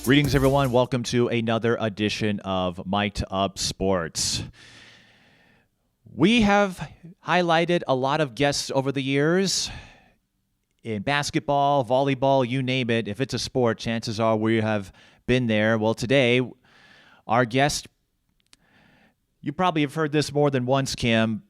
Greetings, everyone. Welcome to another edition of Mic'd Up Sports. We have highlighted a lot of guests over the years in basketball, volleyball, you name it. If it's a sport, chances are we have been there. Well, today, our guest, you probably have heard this more than once, Kim,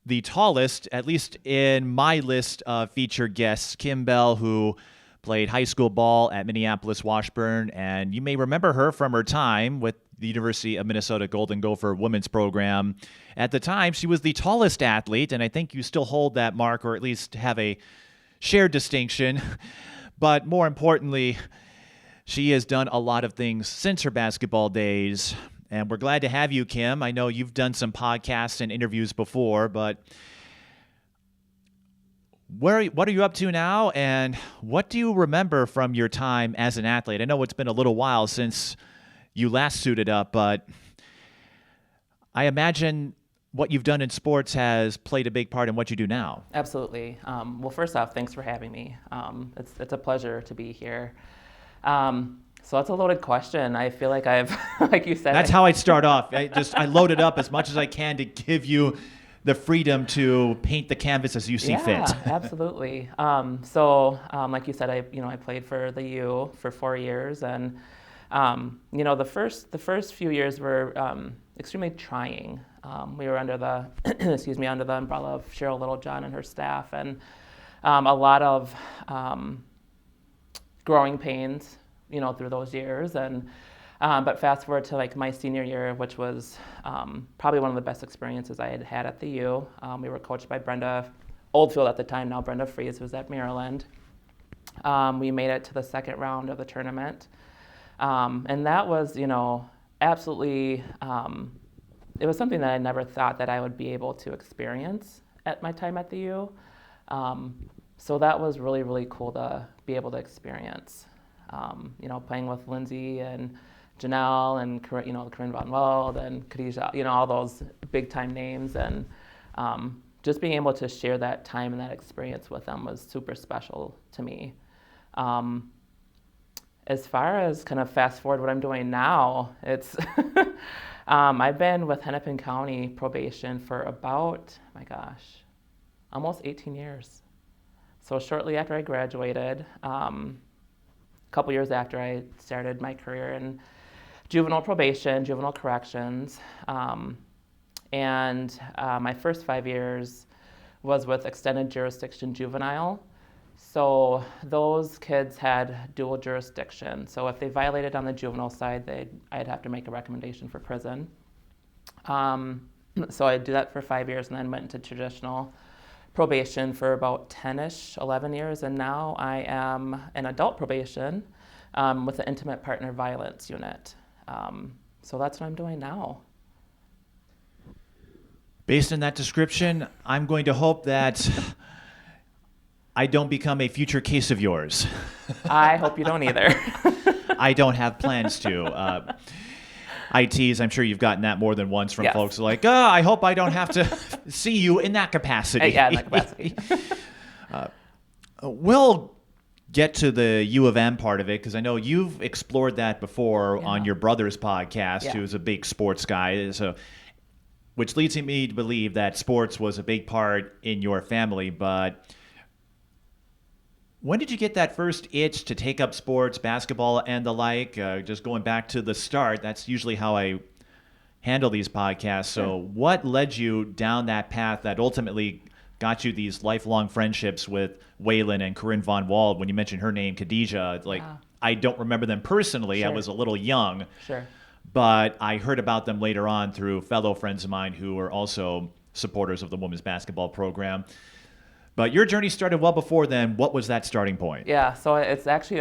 the tallest, at least in my list of featured guests, Kim Bell, who played high school ball at Minneapolis Washburn, and you may remember her from her time with the University of Minnesota Golden Gopher women's program. At the time, she was the tallest athlete, and I think you still hold that mark, or at least have a shared distinction. But more importantly, she has done a lot of things since her basketball days, and we're glad to have you, Kim. I know you've done some podcasts and interviews before, but what are you up to now, and what do you remember from your time as an athlete? I know it's been a little while since you last suited up, but I imagine what you've done in sports has played a big part in what you do now. Absolutely. Well, first off, thanks for having me. It's a pleasure to be here. So that's a loaded question. I feel like I've, like you said. That's how I start off. I load it up as much as I can to give you the freedom to paint the canvas as you see fit. Yeah, absolutely. Like you said, I played for the U for 4 years, and the first few years were extremely trying. We were under the under the umbrella of Cheryl Littlejohn and her staff, and a lot of growing pains, through those years. And but fast forward to like my senior year, which was probably one of the best experiences I had had at the U. We were coached by Brenda Oldfield at the time, now Brenda Freeze, who was at Maryland. We made it to the second round of the tournament. And that was, absolutely, it was something that I never thought that I would be able to experience at my time at the U. So that was really, really cool to be able to experience, playing with Lindsay and Janel and Corrin von Wald and Khadijah, all those big time names, and just being able to share that time and that experience with them was super special to me. As far as kind of fast forward what I'm doing now, it's I've been with Hennepin County probation for about, almost 18 years. So shortly after I graduated, a couple years after I started my career in juvenile probation, juvenile corrections, and my first 5 years was with extended jurisdiction juvenile. So those kids had dual jurisdiction. So if they violated on the juvenile side, I'd have to make a recommendation for prison. So I did that for 5 years and then went into traditional probation for about 10-ish, 11 years. And now I am in adult probation with the intimate partner violence unit. So that's what I'm doing now. Based on that description, I'm going to hope that I don't become a future case of yours. I hope you don't either. I don't have plans to. ITs, I'm sure you've gotten that more than once from folks like, I hope I don't have to see you in that capacity. Yeah, in that capacity. We'll get to the U of M part of it, because I know you've explored that before on your brother's podcast, who's a big sports guy. So, which leads me to believe that sports was a big part in your family. But when did you get that first itch to take up sports, basketball, and the like? Just going back to the start, that's usually how I handle these podcasts. So what led you down that path that ultimately got you these lifelong friendships with Whalen and Corrin von Wald? When you mentioned her name, Khadijah, I don't remember them personally. I was a little young. Sure. But I heard about them later on through fellow friends of mine who were also supporters of the women's basketball program. But your journey started well before then. What was that starting point? Yeah, so it's actually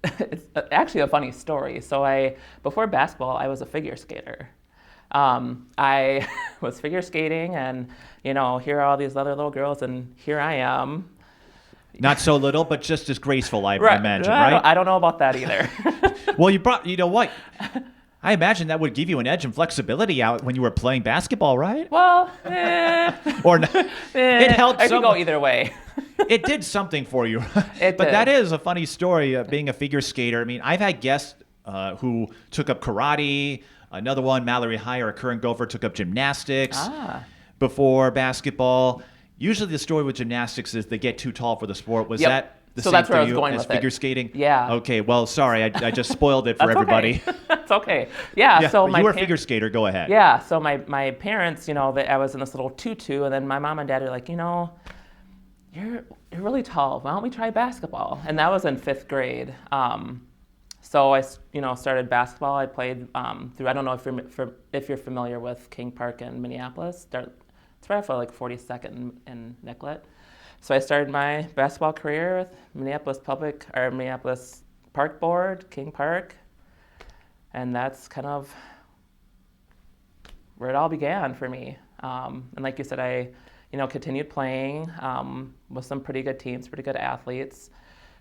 a funny story. So before basketball, I was a figure skater. I was figure skating, and here are all these other little girls, and here I am. Not so little, but just as graceful, I imagine, right? I don't know about that either. Well, you know what? I imagine that would give you an edge and flexibility out when you were playing basketball, right? Well, or not. It helped. I could go either way. It did something for you. But that is a funny story, being a figure skater. I mean, I've had guests who took up karate. Another one, Mallory High, or a current Gopher, took up gymnastics before basketball. Usually the story with gymnastics is they get too tall for the sport. Was that the same that's where for I was you going as with figure it. skating? Yeah. Okay, well, sorry, I just spoiled it for That's everybody. Okay. That's okay. Yeah, so you were a figure skater. Go ahead. Yeah, so my parents, I was in this little tutu, and then my mom and dad are like, you're really tall. Why don't we try basketball? And that was in 5th grade. So I, started basketball. I played through. I don't know if you're familiar with King Park in Minneapolis. It's right off of like 42nd and Nicollet. So I started my basketball career with Minneapolis Park Board, King Park, and that's kind of where it all began for me. And like you said, I, continued playing with some pretty good teams, pretty good athletes.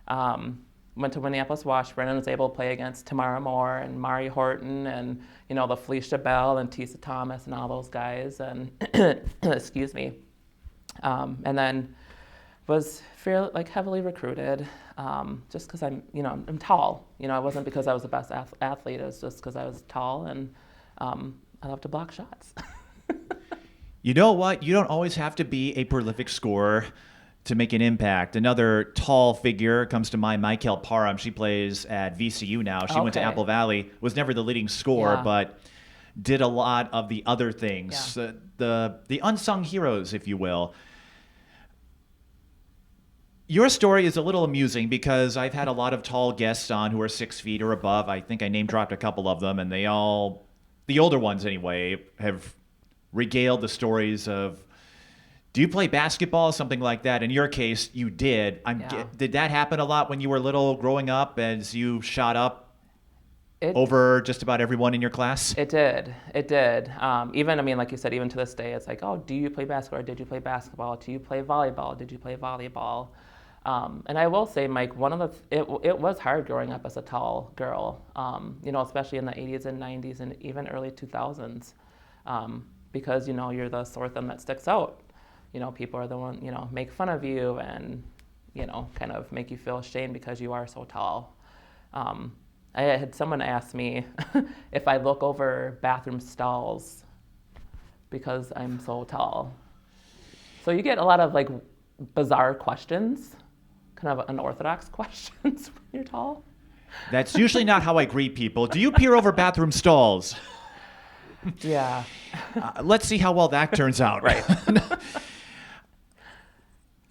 Went to Minneapolis Washburn and was able to play against Tamara and Mauri Horton and, the Felicia Bell and Tisa Thomas and all those guys. And excuse me. And then was fairly heavily recruited just because I'm tall. It wasn't because I was the best athlete. It was just because I was tall and I love to block shots. You know what? You don't always have to be a prolific scorer to make an impact. Another tall figure comes to mind, Michael Parham. She plays at VCU now. She went to Apple Valley, was never the leading scorer, but did a lot of the other things, the unsung heroes, if you will. Your story is a little amusing because I've had a lot of tall guests on who are 6 feet or above. I think I name dropped a couple of them, and they all, the older ones anyway, have regaled the stories of, do you play basketball, something like that? In your case, you did. Did that happen a lot when you were little growing up as you shot up over just about everyone in your class? It did. Even, like you said, even to this day, it's like, oh, do you play basketball or did you play basketball? Do you play volleyball? Did you play volleyball? And I will say, Mike, it was hard growing up as a tall girl, especially in the 80s and 90s and even early 2000s, because, you're the sore thumb that sticks out. People are the one, make fun of you and, kind of make you feel ashamed because you are so tall. I had someone ask me if I look over bathroom stalls because I'm so tall. So you get a lot of bizarre questions, kind of unorthodox questions when you're tall. That's usually not how I greet people. Do you peer over bathroom stalls? Yeah. Let's see how well that turns out. Right.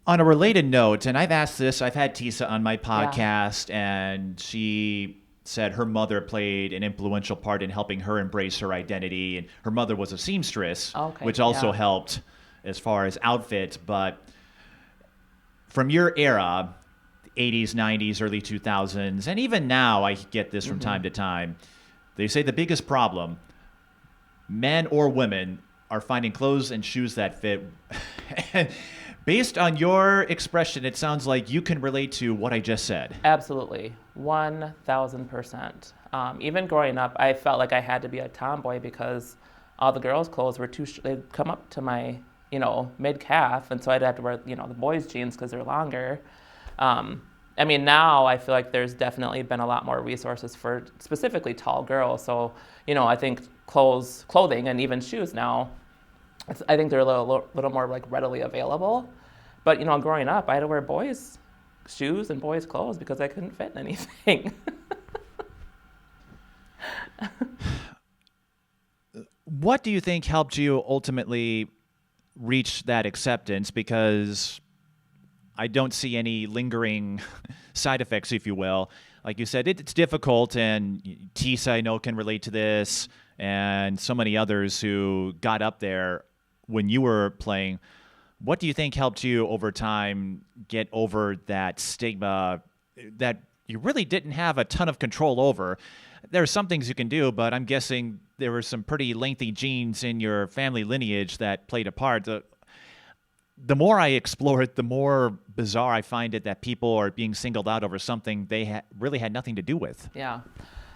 On a related note, and I've asked this, I've had Tisa on my podcast, and she said her mother played an influential part in helping her embrace her identity, and her mother was a seamstress, which also helped as far as outfits. But from your era, the 80s, 90s, early 2000s, and even now I get this from time to time, they say the biggest problem, men or women, are finding clothes and shoes that fit. Based on your expression, it sounds like you can relate to what I just said. Absolutely, 1,000%. Even growing up, I felt like I had to be a tomboy because all the girls' clothes were they'd come up to my, mid-calf, and so I'd have to wear, the boys' jeans because they're longer. Now I feel like there's definitely been a lot more resources for specifically tall girls. So, I think clothing and even shoes now, I think they're a little more readily available. But, growing up, I had to wear boys' shoes and boys' clothes because I couldn't fit in anything. What do you think helped you ultimately reach that acceptance? Because I don't see any lingering side effects, if you will. Like you said, it's difficult, and Tisa, I know, can relate to this, and so many others who got up there when you were playing. What do you think helped you over time get over that stigma that you really didn't have a ton of control over? There are some things you can do, but I'm guessing there were some pretty lengthy genes in your family lineage that played a part. The more I explore it, the more bizarre I find it that people are being singled out over something they really had nothing to do with. Yeah,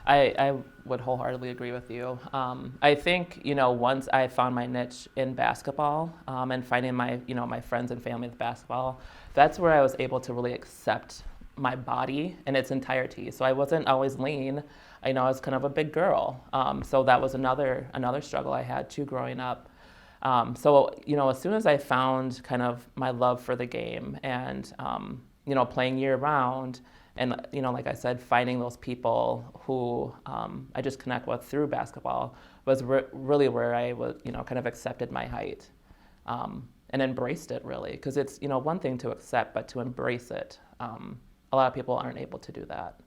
I would wholeheartedly agree with you. I think, once I found my niche in basketball and finding my friends and family with basketball, that's where I was able to really accept my body in its entirety. So I wasn't always lean. I know I was kind of a big girl. So that was another struggle I had too growing up. So, as soon as I found kind of my love for the game and, playing year round and, like I said, finding those people who I just connect with through basketball was really where I was, kind of accepted my height and embraced it really. Because it's, one thing to accept, but to embrace it, a lot of people aren't able to do that.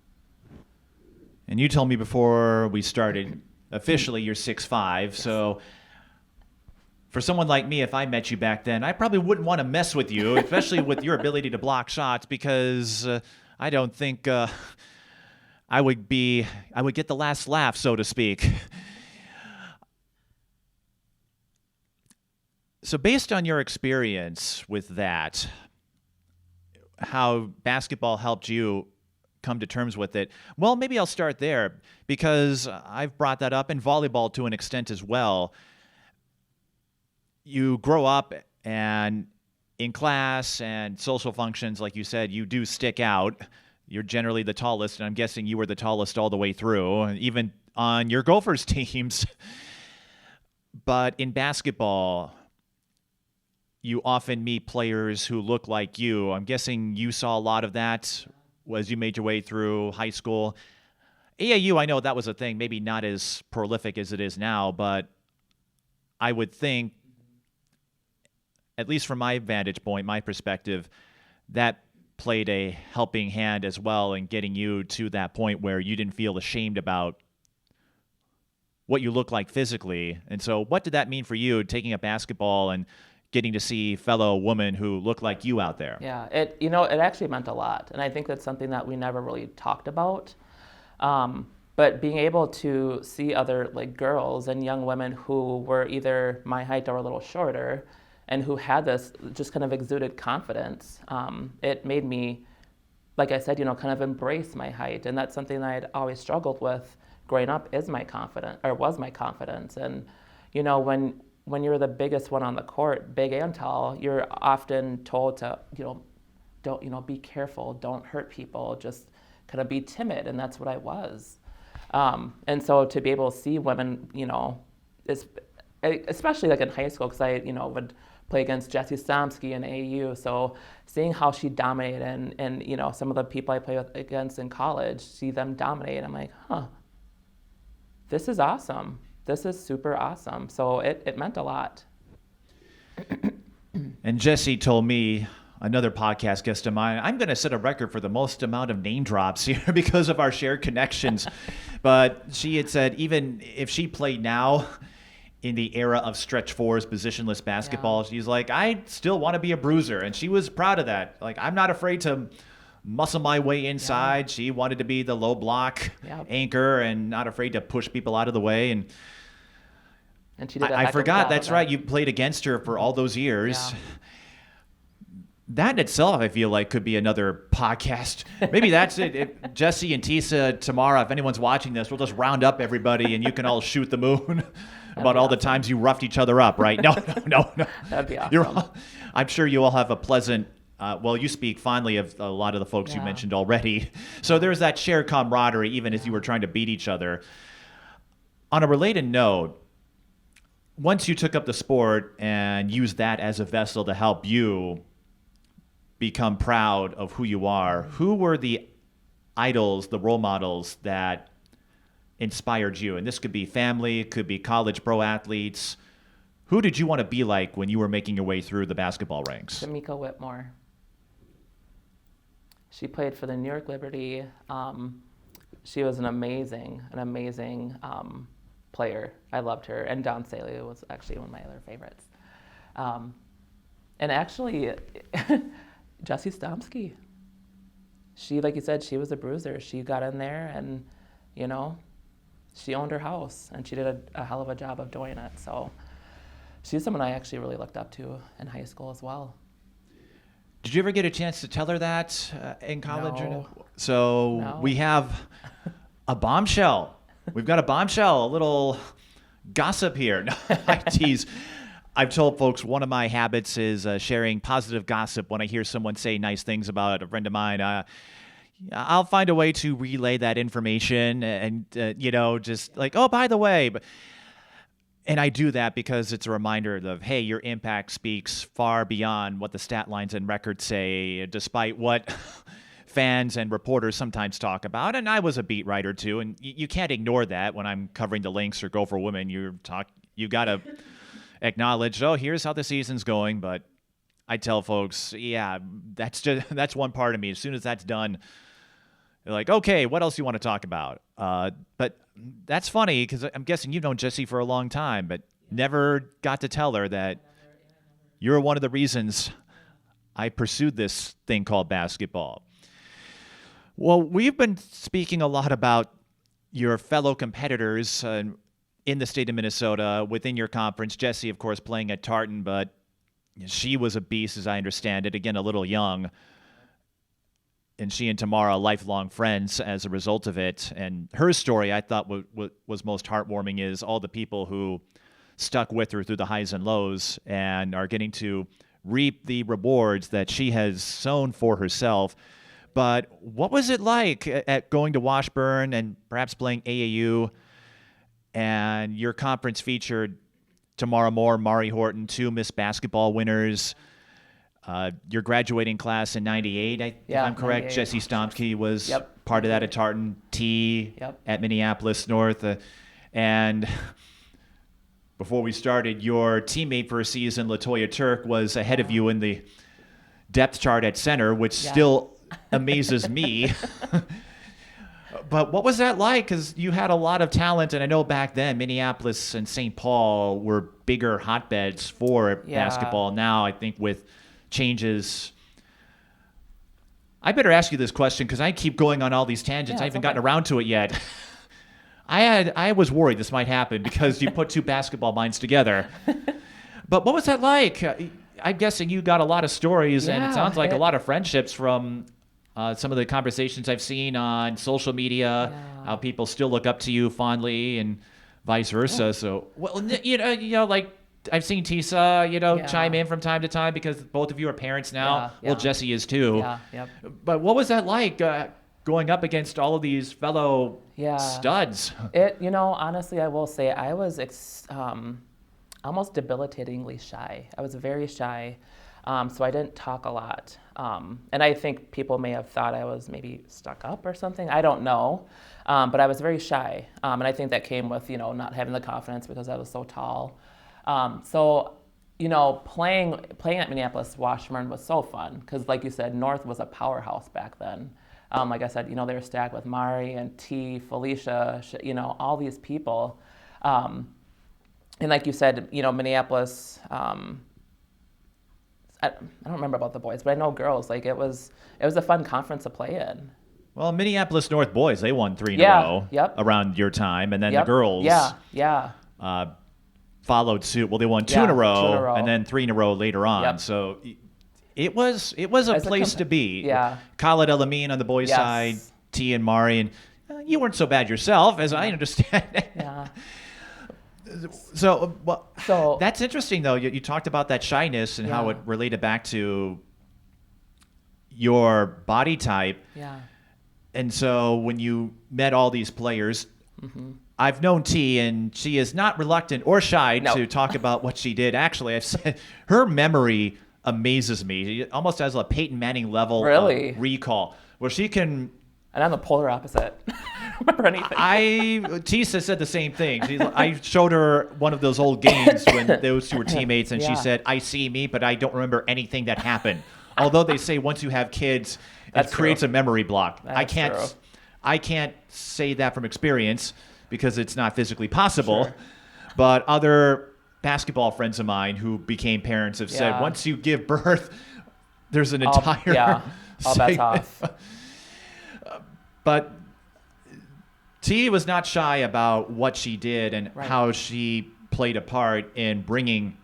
And you told me before we started, officially you're 6'5", Yes. So for someone like me, if I met you back then, I probably wouldn't want to mess with you, especially with your ability to block shots, because I don't think I would get the last laugh, so to speak. So based on your experience with that, how basketball helped you come to terms with it, well, maybe I'll start there, because I've brought that up in volleyball to an extent as well. You grow up and in class and social functions, like you said, you do stick out. You're generally the tallest, and I'm guessing you were the tallest all the way through, even on your Gophers teams. But in basketball, you often meet players who look like you. I'm guessing you saw a lot of that as you made your way through high school. AAU, I know that was a thing, maybe not as prolific as it is now, but I would think, at least from my vantage point, my perspective, that played a helping hand as well in getting you to that point where you didn't feel ashamed about what you look like physically. And so what did that mean for you, taking up basketball and getting to see fellow women who look like you out there? Yeah, it actually meant a lot. And I think that's something that we never really talked about. But being able to see other girls and young women who were either my height or a little shorter, and who had this just kind of exuded confidence, it made me, like I said, kind of embrace my height. And that's something that I had always struggled with growing up, was my confidence. And, when you're the biggest one on the court, big and tall, you're often told to, don't, be careful, don't hurt people, just kind of be timid. And that's what I was. And so to be able to see women, especially in high school, because I, would play against Jessie Stomsky in AAU. So seeing how she dominated and some of the people I play against in college, see them dominate, I'm like, this is awesome. This is super awesome. So it meant a lot. And Jessie told me, another podcast guest of mine, I'm going to set a record for the most amount of name drops here because of our shared connections. But she had said even if she played now, in the era of stretch fours, positionless basketball, she's like, I still want to be a bruiser. And she was proud of that. Like, I'm not afraid to muscle my way inside. She wanted to be the low block anchor and not afraid to push people out of the way. And she did I forgot, that's right. You played against her for all those years. Yeah. That in itself, I feel like, could be another podcast. Maybe that's it. If Jesse and Tisa, Tamara, if anyone's watching this, we'll just round up everybody and you can all shoot the moon about all the times you roughed each other up, right? No. That'd be awesome. I'm sure you all have a pleasant, you speak fondly of a lot of the folks you mentioned already. So there's that shared camaraderie, even as you were trying to beat each other. On a related note, once you took up the sport and used that as a vessel to help you become proud of who you are, who were the idols, the role models that inspired you? And this could be family, it could be college pro athletes. Who did you want to be like when you were making your way through the basketball ranks? Tamika Whitmore. She played for the New York Liberty. She was an amazing player. I loved her. And Dawn Staley was actually one of my other favorites. And actually, Jessie Stomsky. She, like you said, she was a bruiser. She got in there and, she owned her house. And she did a hell of a job of doing it. So she's someone I actually really looked up to in high school as well. Did you ever get a chance to tell her that in college? No. So we have a bombshell. We've got a bombshell, a little gossip here. No, I tease. I've told folks one of my habits is sharing positive gossip when I hear someone say nice things about a friend of mine. I'll find a way to relay that information and, just like, oh, by the way. And I do that because it's a reminder of, hey, your impact speaks far beyond what the stat lines and records say, despite what fans and reporters sometimes talk about. And I was a beat writer too, and you can't ignore that when I'm covering the Lynx or Gopher Women. You got to acknowledge, oh, here's how the season's going. But I tell folks, yeah, that's one part of me. As soon as that's done, they're like, okay, what else do you want to talk about? But that's funny because I'm guessing you've known Jessie for a long time, but never got to tell her that you're one of the reasons I pursued this thing called basketball. Well, we've been speaking a lot about your fellow competitors in the state of Minnesota within your conference. Jessie, of course, playing at Tartan, but she was a beast, as I understand it. Again, a little young. And she and Tamara, lifelong friends as a result of it. And her story, I thought, was most heartwarming is all the people who stuck with her through the highs and lows and are getting to reap the rewards that she has sown for herself. But what was it like at going to Washburn and perhaps playing AAU? And your conference featured Tamara Moore, Mauri Horton, two Miss Basketball winners. Your graduating class in 98, if I'm correct. Jessie Stomsky was part of that at Tartan, T at Minneapolis North. And before we started, your teammate for a season, LaToya Turk, was ahead of you in the depth chart at center, which still amazes me. But what was that like? Because you had a lot of talent, and I know back then Minneapolis and St. Paul were bigger hotbeds for basketball. Now I think with changes, I better ask you this question because I keep going on all these tangents. I haven't gotten around to it yet. I was worried this might happen because you put two basketball minds together. But what was that like? I'm guessing you got a lot of stories, and it sounds like a lot of friendships from some of the conversations I've seen on social media, how people still look up to you fondly and vice versa. So, well, like I've seen Tisa, chime in from time to time because both of you are parents now. Well, Jessie is too. But what was that like going up against all of these fellow studs? Honestly, I will say I was almost debilitatingly shy. I was very shy. So I didn't talk a lot. And I think people may have thought I was maybe stuck up or something. I don't know. But I was very shy. And I think that came with, not having the confidence because I was so tall. Playing at Minneapolis Washburn was so fun because, like you said, North was a powerhouse back then. Like I said, they were stacked with Mauri and T, Felicia, all these people. And like you said, Minneapolis, I don't remember about the boys, but I know girls. Like it was a fun conference to play in. Well, Minneapolis North boys, they won 3 in a row around your time, and then the girls followed suit. Well, they won 2 in a row, and then 3 in a row later on. So it was a place to be. Khaled El-Amin on the boys' side, T and Mauri, and you weren't so bad yourself, as I understand it. So that's interesting, though. You talked about that shyness and how it related back to your body type. And so when you met all these players, I've known T, and she is not reluctant or shy to talk about what she did. Actually, I've said her memory amazes me. It almost has a Peyton Manning level recall, where she can. And I'm the polar opposite. I don't remember anything. Tisa said the same thing. I showed her one of those old games when those two were teammates, and she said, "I see me, but I don't remember anything that happened." Although they say once you have kids, it creates a memory block. I can't say that from experience because it's not physically possible. But other basketball friends of mine who became parents have said once you give birth, there's an entire all bets off. But T was not shy about what she did and how she played a part in bringing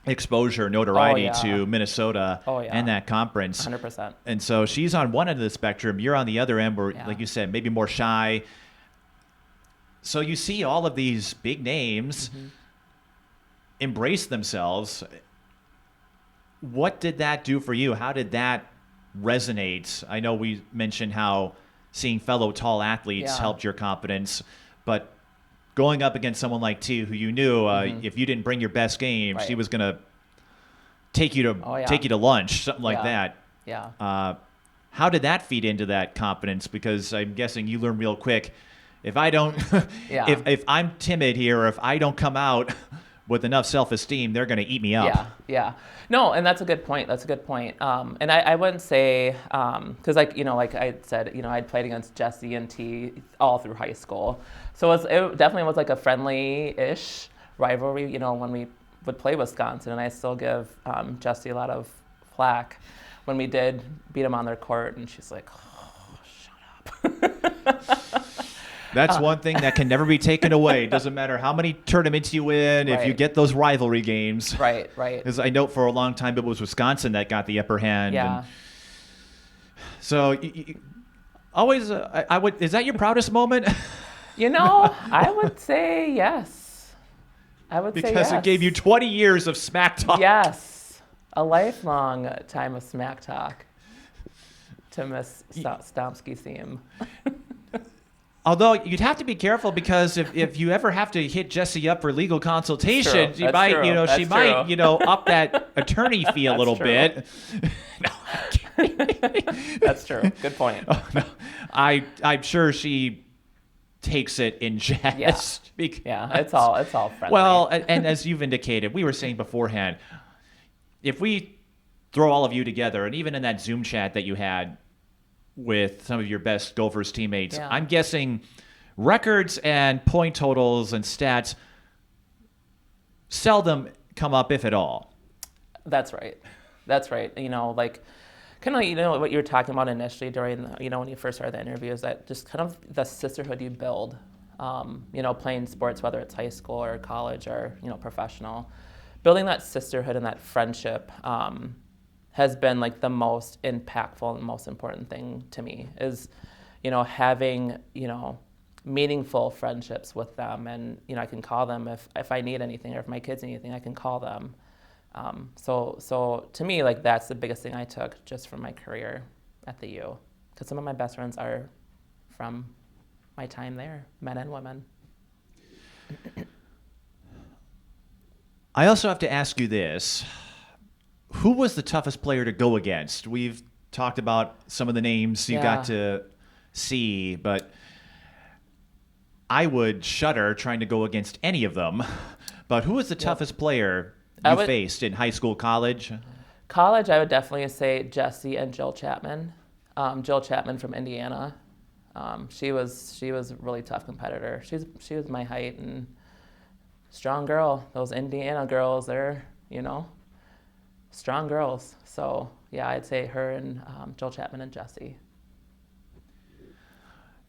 exposure, notoriety to Minnesota and that conference. 100%. And so she's on one end of the spectrum. You're on the other end where, like you said, maybe more shy. So you see all of these big names embrace themselves. What did that do for you? How did that resonate? I know we mentioned how seeing fellow tall athletes Yeah. helped your confidence, but going up against someone like T, who you knew if you didn't bring your best game, she Right. was gonna take you to lunch, something like Yeah. that. Yeah. How did that feed into that confidence? Because I'm guessing you learned real quick. If I don't, Yeah. if I'm timid here, or if I don't come out with enough self-esteem, they're going to eat me up. Yeah. No, and that's a good point. And I wouldn't say, because like I said, I'd played against Jesse and T all through high school, so it definitely was like a friendly-ish rivalry. When we would play Wisconsin, and I still give Jesse a lot of flack when we did beat them on their court, and she's like, "Oh, shut up." That's one thing that can never be taken away. It doesn't matter how many tournaments you win, if you Right. get those rivalry games. Right. Because I know for a long time it was Wisconsin that got the upper hand. Yeah. And so always, I would. Is that your proudest moment? I would say yes. Because it gave you 20 years of smack talk. Yes, a lifelong time of smack talk to Miss Stomsky seam. Although you'd have to be careful, because if you ever have to hit Jessie up for legal consultation, True. That's true. she might, That's up that attorney fee a little true. bit. That's true. Good point. Oh, no. I'm sure she takes it in jest. Yeah, it's all friendly. Well, and as you've indicated, we were saying beforehand, if we throw all of you together, and even in that Zoom chat that you had with some of your best Gophers teammates, Yeah. I'm guessing records and point totals and stats seldom come up, if at all. That's right. Like kind of what you were talking about initially during when you first started the interview, is that just kind of the sisterhood you build, playing sports, whether it's high school or college or professional, building that sisterhood and that friendship has been like the most impactful and most important thing to me, is having meaningful friendships with them, and I can call them if I need anything, or if my kids need anything, I can call them. So to me, like, that's the biggest thing I took just from my career at the U, because some of my best friends are from my time there, men and women. I also have to ask you this. Who was the toughest player to go against? We've talked about some of the names you got to see, but I would shudder trying to go against any of them. But who was the toughest player you faced in high school, college? College, I would definitely say Jesse and Jill Chapman. Jill Chapman from Indiana. She was a really tough competitor. She was my height, and strong girl. Those Indiana girls, they're strong girls. So yeah, I'd say her and Jill Chapman and Jesse.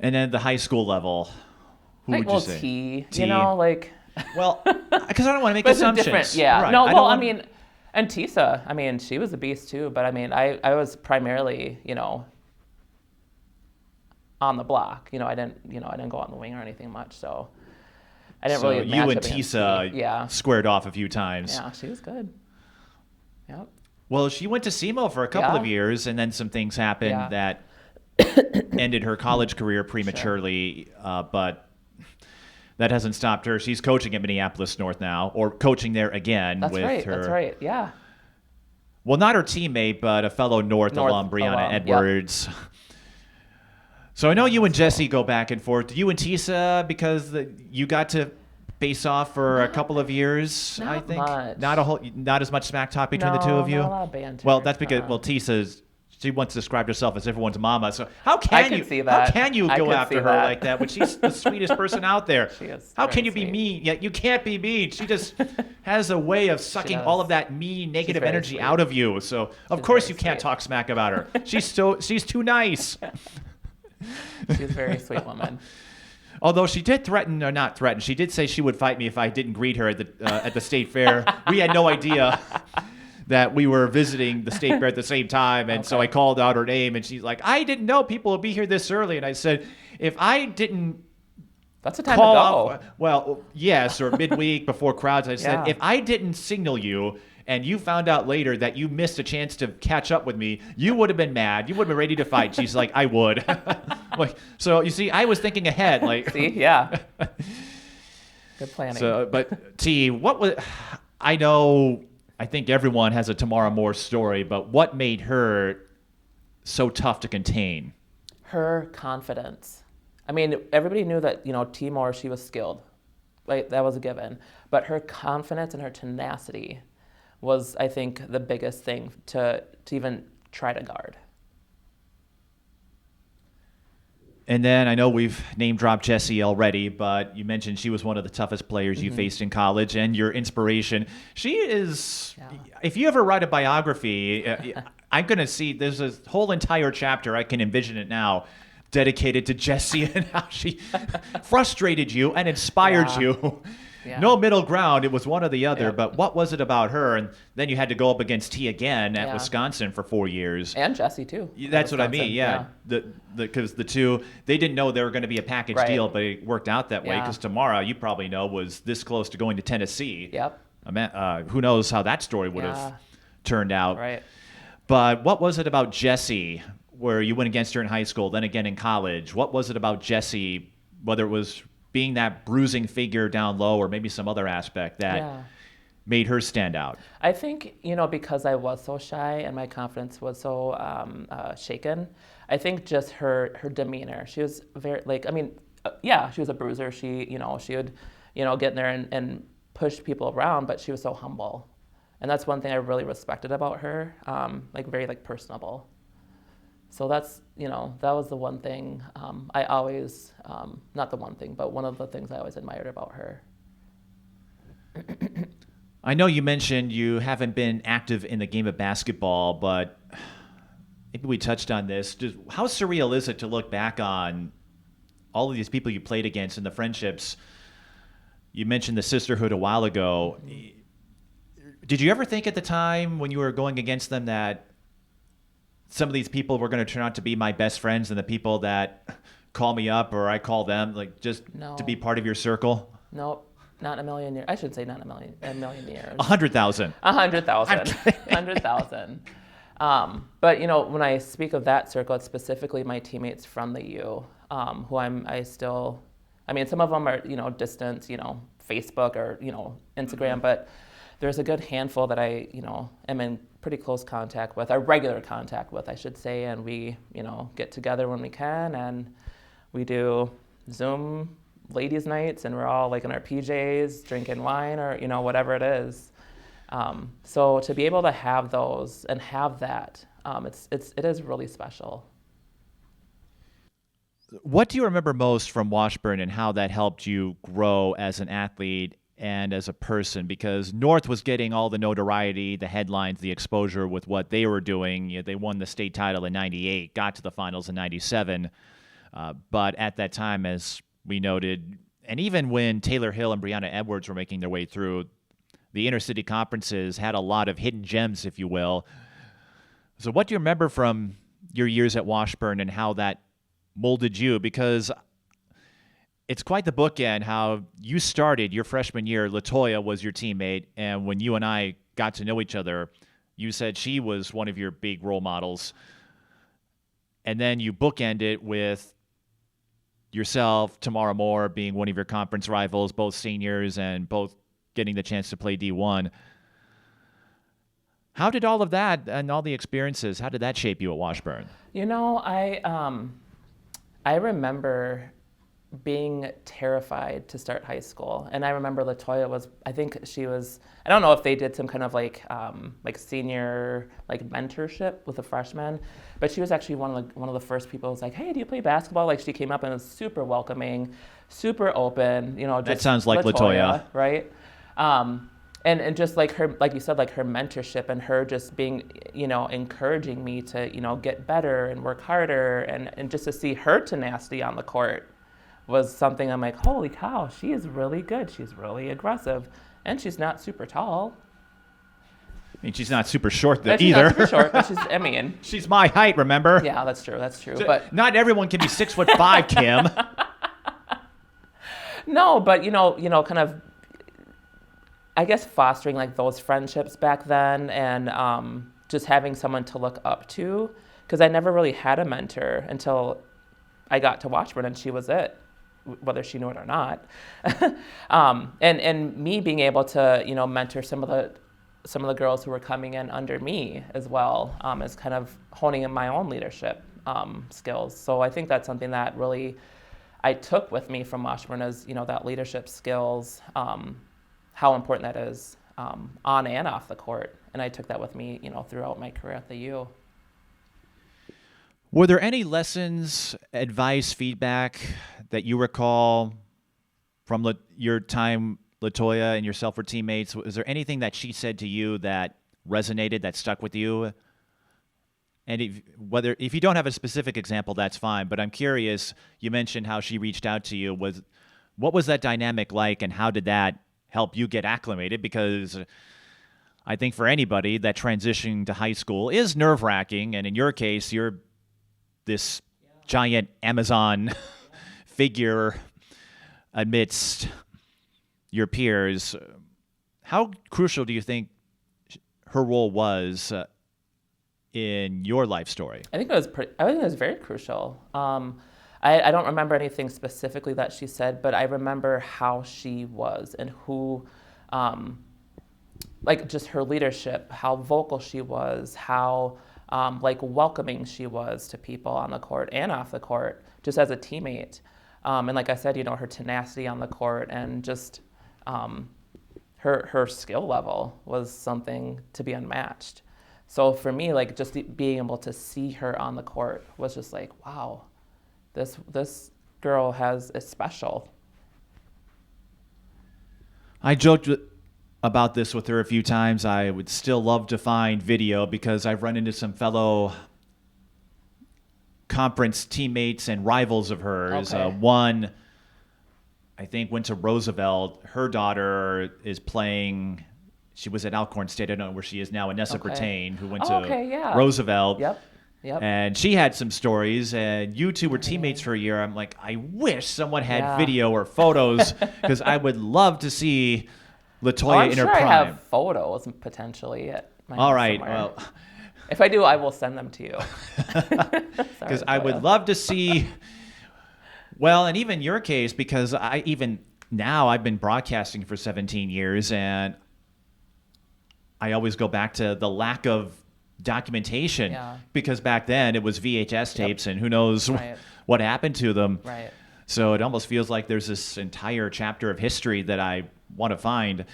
And then the high school level, who would you say? T. Well, because I don't want to make but assumptions. Yeah. Right. No, well, and Tisa, she was a beast too, but I was primarily, on the block. I didn't go on the wing or anything much, so I didn't really match you up and against Tisa squared off a few times. Yeah, she was good. Yep. Well, she went to SEMO for a couple of years, and then some things happened that ended her college career prematurely, but that hasn't stopped her. She's coaching at Minneapolis North now, or coaching there again with her. That's right, yeah. Well, not her teammate, but a fellow North alum, Brianna Edwards. Yep. So I know you and Jesse go back and forth. You and Tisa, because you got to face off for a couple of years, I think. Much. Not as much smack talk between the two of you. Not a lot of banter. Well, that's because Tisa's. She once described herself as everyone's mama. So how can you go after her like that when she's the sweetest person out there? She is. How can you be mean? Yeah, you can't be mean. She just has a way of sucking all of that mean, negative energy out of you. So of course you can't talk smack about her. She's too nice. She's a very sweet woman. Although she did threaten, or not threaten, she did say she would fight me if I didn't greet her at the state fair. We had no idea that we were visiting the state fair at the same time, and so I called out her name, and she's like, "I didn't know people would be here this early." And I said, "If I didn't." That's a time to go. Well, yes, or midweek before crowds. I said, if I didn't signal you and you found out later that you missed a chance to catch up with me, you would have been mad. You would have been ready to fight. She's like, I would. Like, so you see, I was thinking ahead. Like, See, yeah. Good planning. So, but T, I think everyone has a Tamara Moore story, but what made her so tough to contain? Her confidence. I mean, everybody knew that, T. Moore, she was skilled. Like, that was a given. But her confidence and her tenacity was, I think, the biggest thing to even try to guard. And then I know we've name-dropped Jessie already, but you mentioned she was one of the toughest players you faced in college and your inspiration. She is, if you ever write a biography, I'm going to see there's a whole entire chapter, I can envision it now, dedicated to Jessie and how she frustrated you and inspired you. Yeah. No middle ground. It was one or the other. Yeah. But what was it about her? And then you had to go up against T again at Wisconsin for 4 years. And Jessie, too. That's what I mean, yeah. Because the two, they didn't know they were going to be a package deal, but it worked out that way. Because Tamara, you probably know, was this close to going to Tennessee. Yep. Who knows how that story would have turned out. Right. But what was it about Jessie where you went against her in high school, then again in college? What was it about Jessie, whether it was being that bruising figure down low or maybe some other aspect that made her stand out? I think, because I was so shy and my confidence was so shaken, I think just her demeanor. She was very, she was a bruiser. She would, get in there and push people around, but she was so humble. And that's one thing I really respected about her, very personable. So that's, that was the one thing I always, not the one thing, but one of the things I always admired about her. I know you mentioned you haven't been active in the game of basketball, but maybe we touched on this. Just how surreal is it to look back on all of these people you played against and the friendships? You mentioned the sisterhood a while ago. Did you ever think at the time when you were going against them that some of these people were going to turn out to be my best friends and the people that call me up or I call them, to be part of your circle? Nope, not in a million years. I should say not in a million years. 100,000. 100,000. 100,000. But, when I speak of that circle, it's specifically my teammates from the U, who some of them are, distant, Facebook or, Instagram, but there's a good handful that I, am in pretty close contact with, or regular contact with, I should say, and we, get together when we can, and we do Zoom ladies' nights, and we're all in our PJs, drinking wine, or whatever it is. So to be able to have those and have that, it is really special. What do you remember most from Washburn and how that helped you grow as an athlete and as a person? Because North was getting all the notoriety, the headlines, the exposure with what they were doing. They won the state title in 98, got to the finals in 97. But at that time, as we noted, and even when Taylor Hill and Brianna Edwards were making their way through, the intercity conferences had a lot of hidden gems, if you will. So what do you remember from your years at Washburn and how that molded you? Because it's quite the bookend how you started your freshman year. LaToya was your teammate, and when you and I got to know each other, you said she was one of your big role models. And then you bookended with yourself, Tamara Moore, being one of your conference rivals, both seniors and both getting the chance to play D1. How did all of that and all the experiences, how did that shape you at Washburn? I remember being terrified to start high school. And I remember LaToya I don't know if they did some kind of senior mentorship with the freshmen, but she was actually one of the first people who was like, hey, do you play basketball? She came up and was super welcoming, super open, that sounds like LaToya. Right? And just her, like you said, her mentorship and her just being, encouraging me to, get better and work harder and just to see her tenacity on the court was something I'm like, holy cow, she is really good. She's really aggressive. And she's not super tall. I mean, she's not super short either. She's not super short, but she's my height, remember? Yeah, that's true. So, but not everyone can be 6'5", Kim. No, but, kind of, I guess fostering like those friendships back then, and just having someone to look up to, because I never really had a mentor until I got to Washburn, and she was it, whether she knew it or not. And me being able to, you know, mentor some of the girls who were coming in under me as well, as kind of honing in my own leadership skills. So I think that's something that really I took with me from Washburn, as, you know, that leadership skills, how important that is on and off the court. And I took that with me, you know, throughout my career at the U. Were there any lessons, advice, feedback that you recall from your time, LaToya, and yourself were teammates? Was there anything that she said to you that resonated, that stuck with you? And if you don't have a specific example, that's fine. But I'm curious, you mentioned how she reached out to you. What was that dynamic like, and how did that help you get acclimated? Because I think for anybody, that transition to high school is nerve-wracking. And in your case, you're this giant Amazon figure amidst your peers. How crucial do you think her role was in your life story? I think it was very crucial. I don't remember anything specifically that she said, but I remember how she was and who, like just her leadership, how vocal she was, how like welcoming she was to people on the court and off the court, just as a teammate. And like I said, you know, her tenacity on the court and just her skill level was something to be unmatched. So for me, like just being able to see her on the court was just like, wow, this girl is special. I joked about this with her a few times. I would still love to find video, because I've run into some fellow conference teammates and rivals of hers. Okay. One, I think, went to Roosevelt. Her daughter is playing. She was at Alcorn State. I don't know where she is now. Inessa Bertain, who went to Roosevelt. Yep. And she had some stories, and you two were teammates for a year. I'm like, I wish someone had video or photos, because I would love to see LaToya in her prime. I have photos potentially at my house. All right. Somewhere. Well, if I do, I will send them to you. Because I would love to see. Well, and even your case, because I've been broadcasting for 17 years, and I always go back to the lack of documentation, because back then it was VHS tapes, and who knows what happened to them. Right. So it almost feels like there's this entire chapter of history that I want to find.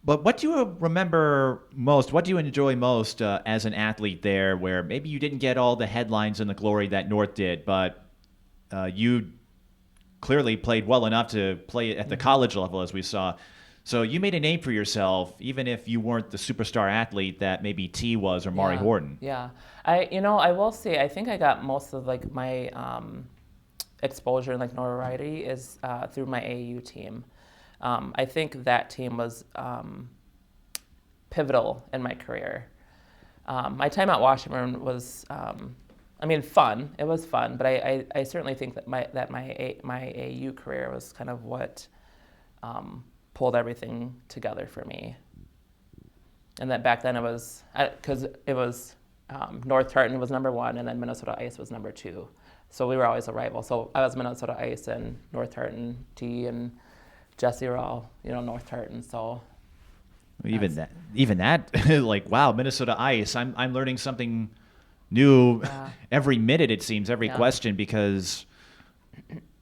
But what do you remember most? What do you enjoy most as an athlete there, where maybe you didn't get all the headlines and the glory that North did, but you clearly played well enough to play at the college level, as we saw. So you made a name for yourself, even if you weren't the superstar athlete that maybe T was or Mauri Horton. Yeah, I will say, I think I got most of like my exposure and like notoriety is through my AAU team. I think that team was pivotal in my career. My time at Washburn was, fun. It was fun, but I certainly think that my AAU career was kind of what pulled everything together for me. And that back then it was, because it was North Tartan was number 1, and then Minnesota Ice was number 2. So we were always a rival. So I was Minnesota Ice, and North Tartan, T and Jesse were all, North Tartan. So even that, like, wow, Minnesota Ice. I'm learning something new every minute, it seems, every question, because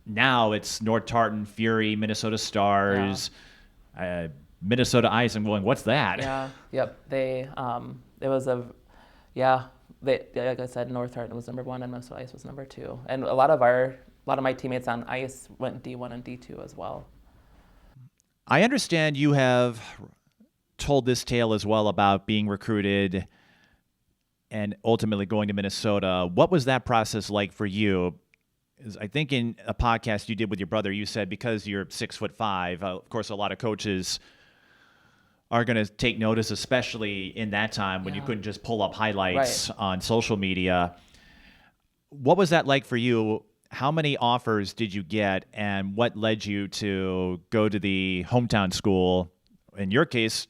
now it's North Tartan, Fury, Minnesota Stars, Minnesota Ice. I'm going, what's that? Yeah. Yep. It was like I said, North Horton was number 1 and Minnesota Ice was number 2. And a lot of my teammates on ice went D1 and D2 as well. I understand you have told this tale as well about being recruited and ultimately going to Minnesota. What was that process like for you? I think in a podcast you did with your brother, you said because you're 6'5", of course, a lot of coaches are going to take notice, especially in that time when you couldn't just pull up highlights on social media. What was that like for you? how many offers did you get, and what led you to go to the hometown school? In your case,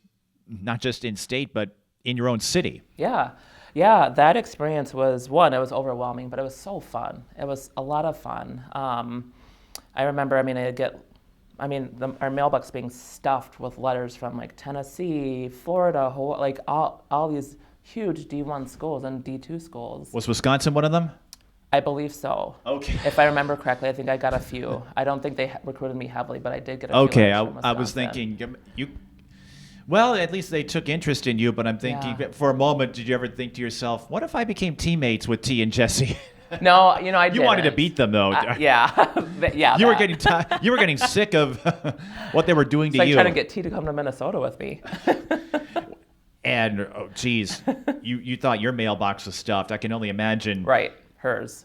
not just in state, but in your own city. Yeah. Yeah, that experience was, one, it was overwhelming, but it was so fun. It was a lot of fun. I remember, our mailbox being stuffed with letters from like Tennessee, Florida, Hawaii, like all these huge D1 schools and D2 schools. Was Wisconsin one of them? I believe so. Okay. If I remember correctly, I think I got a few. I don't think they recruited me heavily, but I did get a few. Okay, letters from I was Wisconsin. thinking you. Well, at least they took interest in you, but I'm thinking, for a moment, did you ever think to yourself, what if I became teammates with T and Jesse? No, I didn't. You wanted to beat them, though. Yeah. Yeah. You were getting sick of what they were doing to like you. trying to get T to come to Minnesota with me. And, oh, geez, you thought your mailbox was stuffed. I can only imagine. Right. Hers.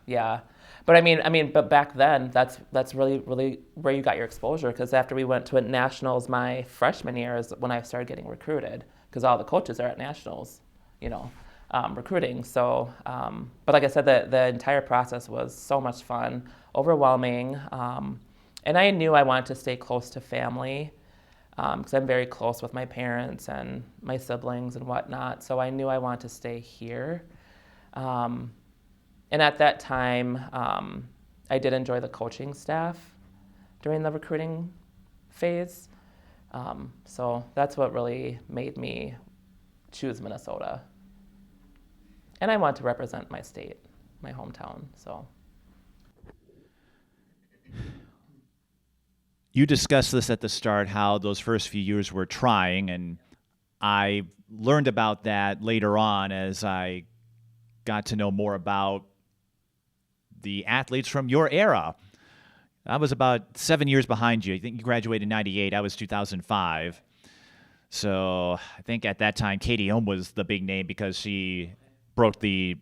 Yeah. But back then, that's really, really where you got your exposure, because after we went to nationals my freshman year is when I started getting recruited, because all the coaches are at nationals, recruiting. So, but like I said, the entire process was so much fun, overwhelming, and I knew I wanted to stay close to family, because I'm very close with my parents and my siblings and whatnot. So I knew I wanted to stay here. And at that time, I did enjoy the coaching staff during the recruiting phase. So that's what really made me choose Minnesota. And I want to represent my state, my hometown. So you discussed this at the start, how those first few years were trying, and I learned about that later on as I got to know more about the athletes from your era. I was about 7 years behind you. I think you graduated in 98. I was 2005. So I think at that time, Katie Ohm was the big name because she broke the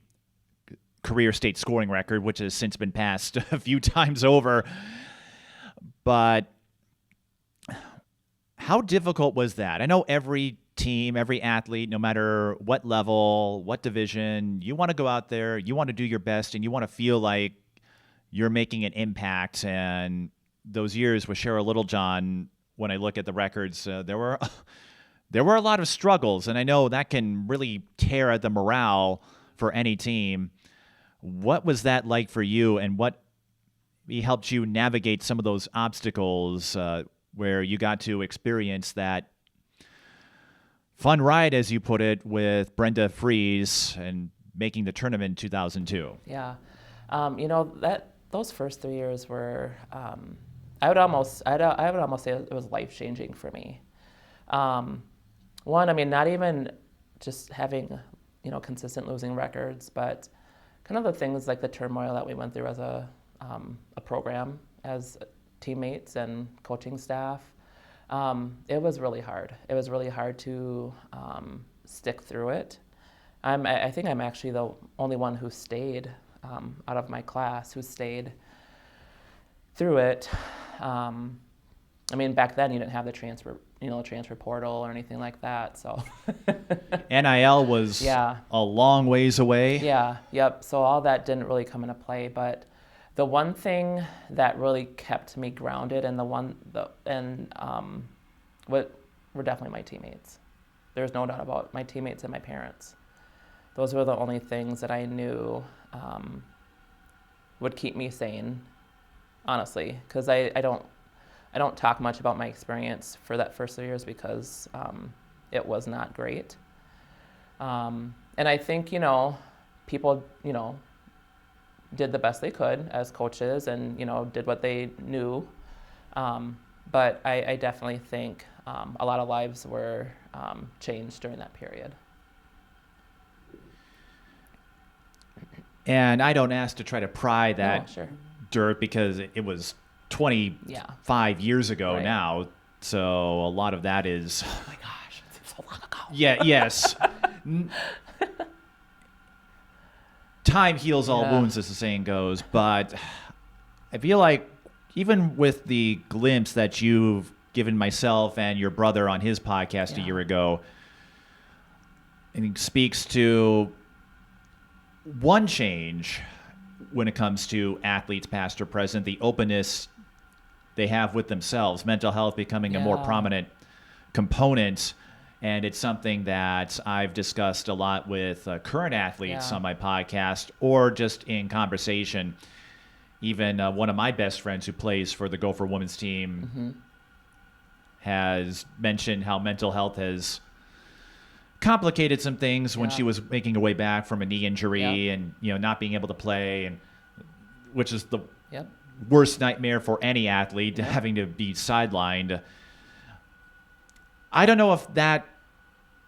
career state scoring record, which has since been passed a few times over. But how difficult was that? I know every team, every athlete, no matter what level, what division, you want to go out there, you want to do your best, and you want to feel like you're making an impact. And those years with Cheryl Littlejohn, when I look at the records, there were a lot of struggles, and I know that can really tear at the morale for any team. What was that like for you, and what helped you navigate some of those obstacles where you got to experience that fun ride, as you put it, with Brenda Fries and making the tournament in 2002? Yeah, those first 3 years were, I would almost say it was life-changing for me. One, not even just having, consistent losing records, but kind of the things like the turmoil that we went through as a program, as teammates and coaching staff. It was really hard. It was really hard to stick through it. I think I'm actually the only one who stayed out of my class, who stayed through it. Back then you didn't have the transfer portal or anything like that. So NIL was a long ways away. Yeah, yep. So all that didn't really come into play, but the one thing that really kept me grounded, and what were definitely my teammates. There's no doubt about my teammates and my parents. Those were the only things that I knew would keep me sane, honestly, because I don't talk much about my experience for that first 3 years because it was not great. And I think, people, did the best they could as coaches and, did what they knew. But I definitely think a lot of lives were changed during that period. And I don't ask to try to pry that dirt because it was 25 years ago now. So a lot of that is... Oh my gosh, it's so long ago. Yeah, yes. Time heals all wounds, as the saying goes. But I feel like even with the glimpse that you've given myself and your brother on his podcast a year ago, I think speaks to one change, when it comes to athletes, past or present, the openness they have with themselves, mental health becoming a more prominent component. And it's something that I've discussed a lot with current athletes on my podcast or just in conversation. Even one of my best friends who plays for the Gopher women's team has mentioned how mental health has complicated some things when she was making her way back from a knee injury and not being able to play, and which is the worst nightmare for any athlete, having to be sidelined. I don't know if that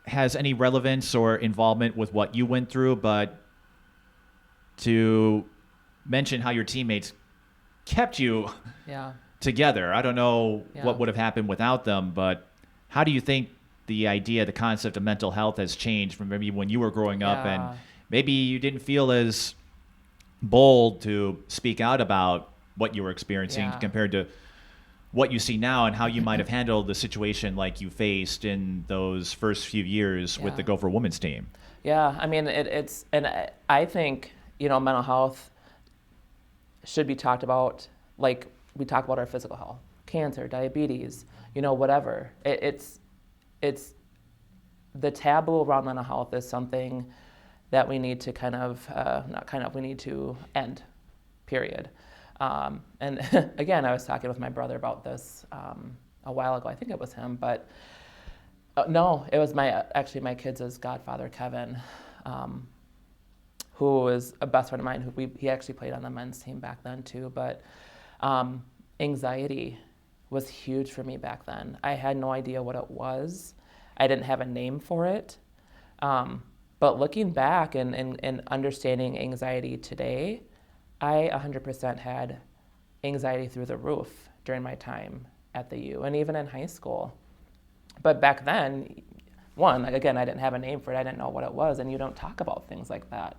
has any relevance or involvement with what you went through, but to mention how your teammates kept you together. I don't know what would have happened without them, but how do you think the concept of mental health has changed from maybe when you were growing up and maybe you didn't feel as bold to speak out about what you were experiencing compared to what you see now, and how you might have handled the situation like you faced in those first few years with the Gopher women's team? Yeah, I mean, I think, mental health should be talked about like we talk about our physical health, cancer, diabetes, whatever. It's the taboo around mental health is something that we need to we need to end, period. And again, I was talking with my brother about this a while ago. I think it was him, but no, it was my kids' godfather, Kevin, who is a best friend of mine. He actually played on the men's team back then too. But anxiety was huge for me back then. I had no idea what it was. I didn't have a name for it. But looking back and understanding anxiety today, I 100% had anxiety through the roof during my time at the U and even in high school. But back then, again, I didn't have a name for it. I didn't know what it was, and you don't talk about things like that.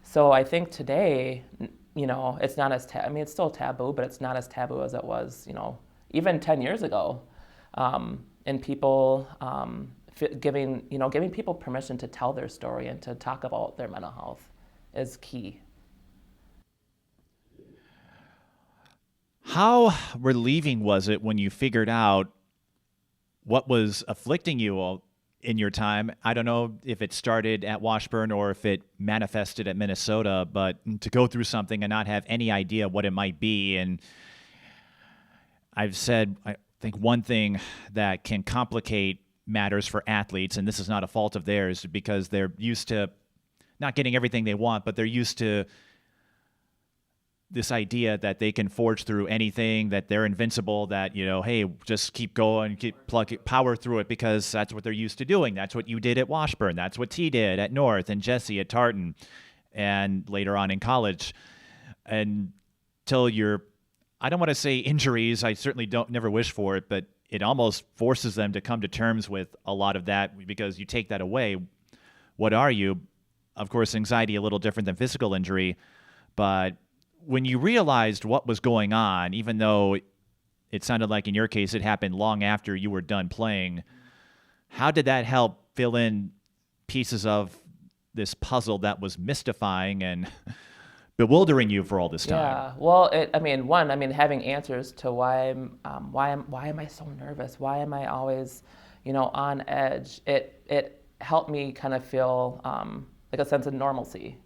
So I think today, it's not as it's still taboo, but it's not as taboo as it was, even 10 years ago. And people giving people permission to tell their story and to talk about their mental health is key. How relieving was it when you figured out what was afflicting you all in your time? I don't know if it started at Washburn or if it manifested at Minnesota, but to go through something and not have any idea what it might be. And I've said, I think one thing that can complicate matters for athletes, and this is not a fault of theirs, because they're used to not getting everything they want, but they're used to this idea that they can forge through anything, that they're invincible, that, hey, just keep going, power through it, because that's what they're used to doing. That's what you did at Washburn. That's what T did at North, and Jesse at Tartan, and later on in college. Until I don't want to say injuries, I certainly never wish for it, but it almost forces them to come to terms with a lot of that, because you take that away. What are you? Of course, anxiety a little different than physical injury, but when you realized what was going on, even though it sounded like in your case it happened long after you were done playing, how did that help fill in pieces of this puzzle that was mystifying and bewildering you for all this time? Yeah, well, having answers to why am I so nervous? Why am I always, on edge? It helped me kind of feel like a sense of normalcy.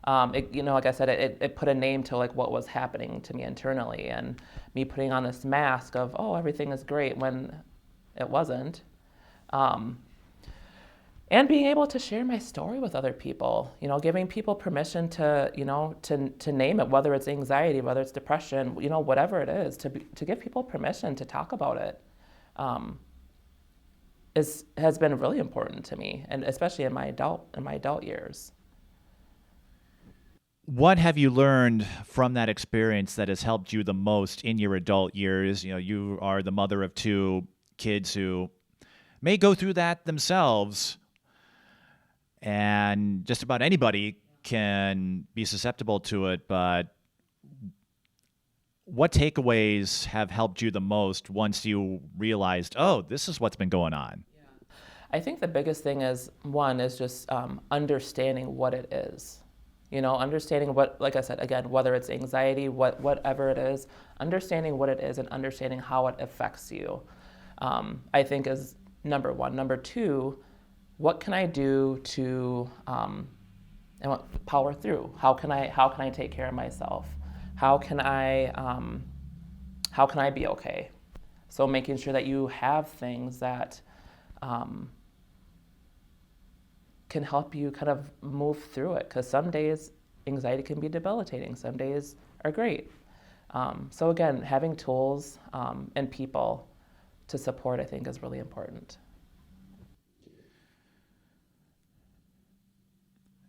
Like I said, it put a name to like what was happening to me internally, and me putting on this mask of, oh, everything is great when it wasn't. And being able to share my story with other people, giving people permission to, to name it, whether it's anxiety, whether it's depression, whatever it is, to give people permission to talk about it, has been really important to me, and especially in my adult years. What have you learned from that experience that has helped you the most in your adult years? You are the mother of two kids who may go through that themselves, and just about anybody can be susceptible to it, but what takeaways have helped you the most once you realized, oh, this is what's been going on? I think the biggest thing is just understanding what it is. Understanding what, like I said, again, whether it's anxiety, whatever it is, understanding what it is and understanding how it affects you, I think is number one. Number two, what can I do to power through? How can I take care of myself? How can I be okay? So making sure that you have things that can help you kind of move through it, because some days anxiety can be debilitating, some days are great. So again, having tools and people to support, I think, is really important.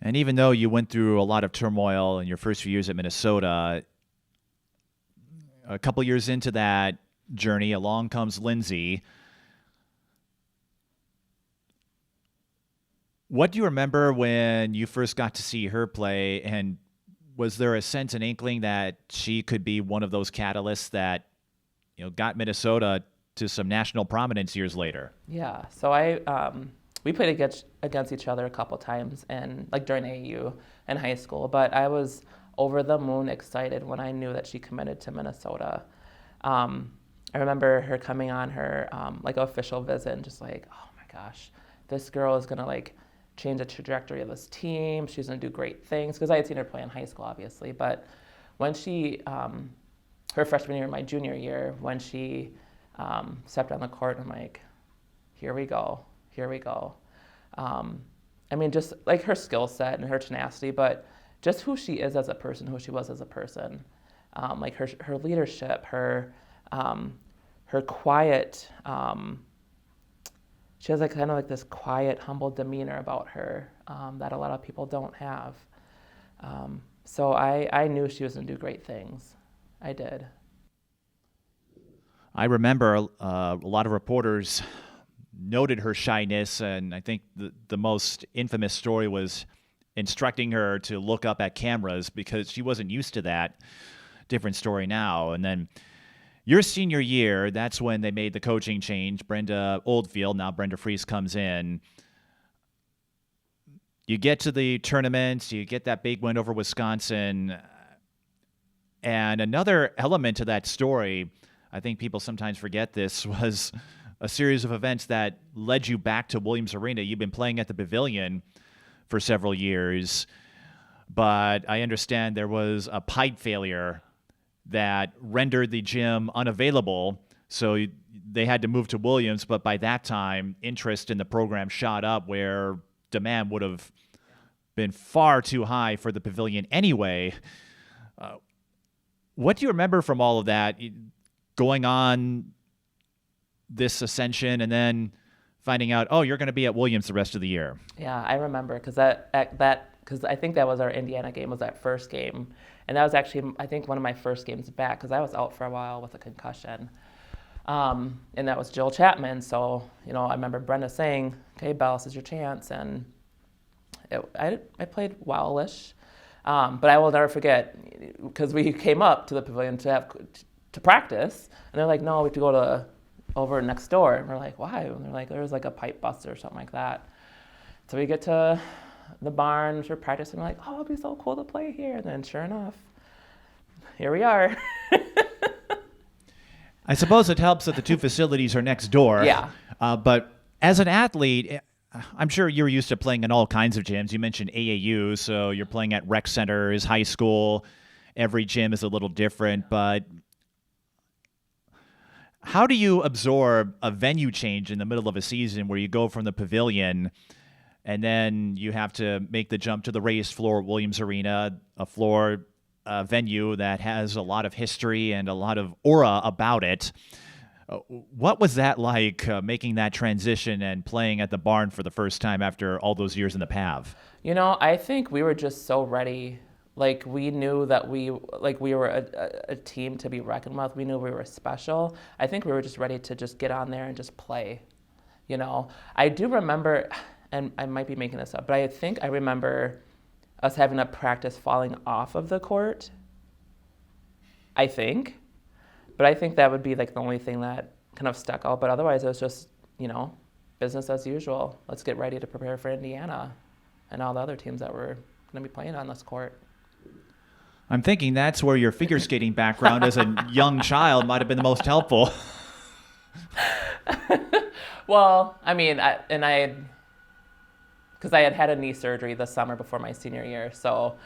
And even though you went through a lot of turmoil in your first few years at Minnesota, a couple years into that journey, along comes Lindsay. What do you remember when you first got to see her play, and was there a sense and inkling that she could be one of those catalysts that got Minnesota to some national prominence years later? Yeah, so we played against each other a couple times, and like during AAU in high school, but I was over the moon excited when I knew that she committed to Minnesota. I remember her coming on her official visit and just like, oh my gosh, this girl is gonna change the trajectory of this team. She's gonna do great things, because I had seen her play in high school, obviously. But when she, her freshman year, my junior year, when she stepped on the court, I'm like, here we go. Just like her skill set and her tenacity, but just who she is as a person, who she was as a person, her leadership, her quiet. She has this quiet, humble demeanor about her that a lot of people don't have. So I knew she was going to do great things. I did. I remember a lot of reporters noted her shyness, and I think the most infamous story was instructing her to look up at cameras because she wasn't used to that. Different story now. And then your senior year, that's when they made the coaching change. Brenda Oldfield, now Brenda Fries, comes in. You get to the tournament, you get that big win over Wisconsin. And another element to that story, I think people sometimes forget this, was a series of events that led you back to Williams Arena. You've been playing at the Pavilion for several years, but I understand there was a pipe failure that rendered the gym unavailable, so they had to move to Williams. But by that time, interest in the program shot up, where demand would have been far too high for the Pavilion anyway. What do you remember from all of that, going on this ascension and then finding out, oh, you're going to be at Williams the rest of the year? Yeah, I remember, because I think that was our Indiana game, was that first game. And that was actually, I think, one of my first games back, because I was out for a while with a concussion. And that was Jill Chapman. So, I remember Brenda saying, okay, Belle, this is your chance. And I played well-ish. But I will never forget, because we came up to the Pavilion to practice. And they're like, no, we have to go over next door. And we're like, why? And they're like, there was a pipe bust or something like that. So we get to the barn for practice, and we're like, oh, it'll be so cool to play here. And then sure enough, here we are. I suppose it helps that the two facilities are next door. Yeah. But as an athlete, I'm sure you're used to playing in all kinds of gyms. You mentioned AAU, so you're playing at rec centers, high school. Every gym is a little different, but how do you absorb a venue change in the middle of a season where you go from the Pavilion and then you have to make the jump to the raised floor at Williams Arena, a venue that has a lot of history and a lot of aura about it? What was that like, making that transition and playing at the barn for the first time after all those years in the Pav? I think we were just so ready. We knew that we were a team to be reckoned with. We knew we were special. I think we were just ready to just get on there and just play. I do remember, and I might be making this up, but I think I remember us having a practice falling off of the court. I think. But I think that would be the only thing that kind of stuck out. But otherwise, it was just, business as usual. Let's get ready to prepare for Indiana and all the other teams that were going to be playing on this court. I'm thinking that's where your figure skating background as a young child might have been the most helpful. Well, I mean, because I had a knee surgery the summer before my senior year, so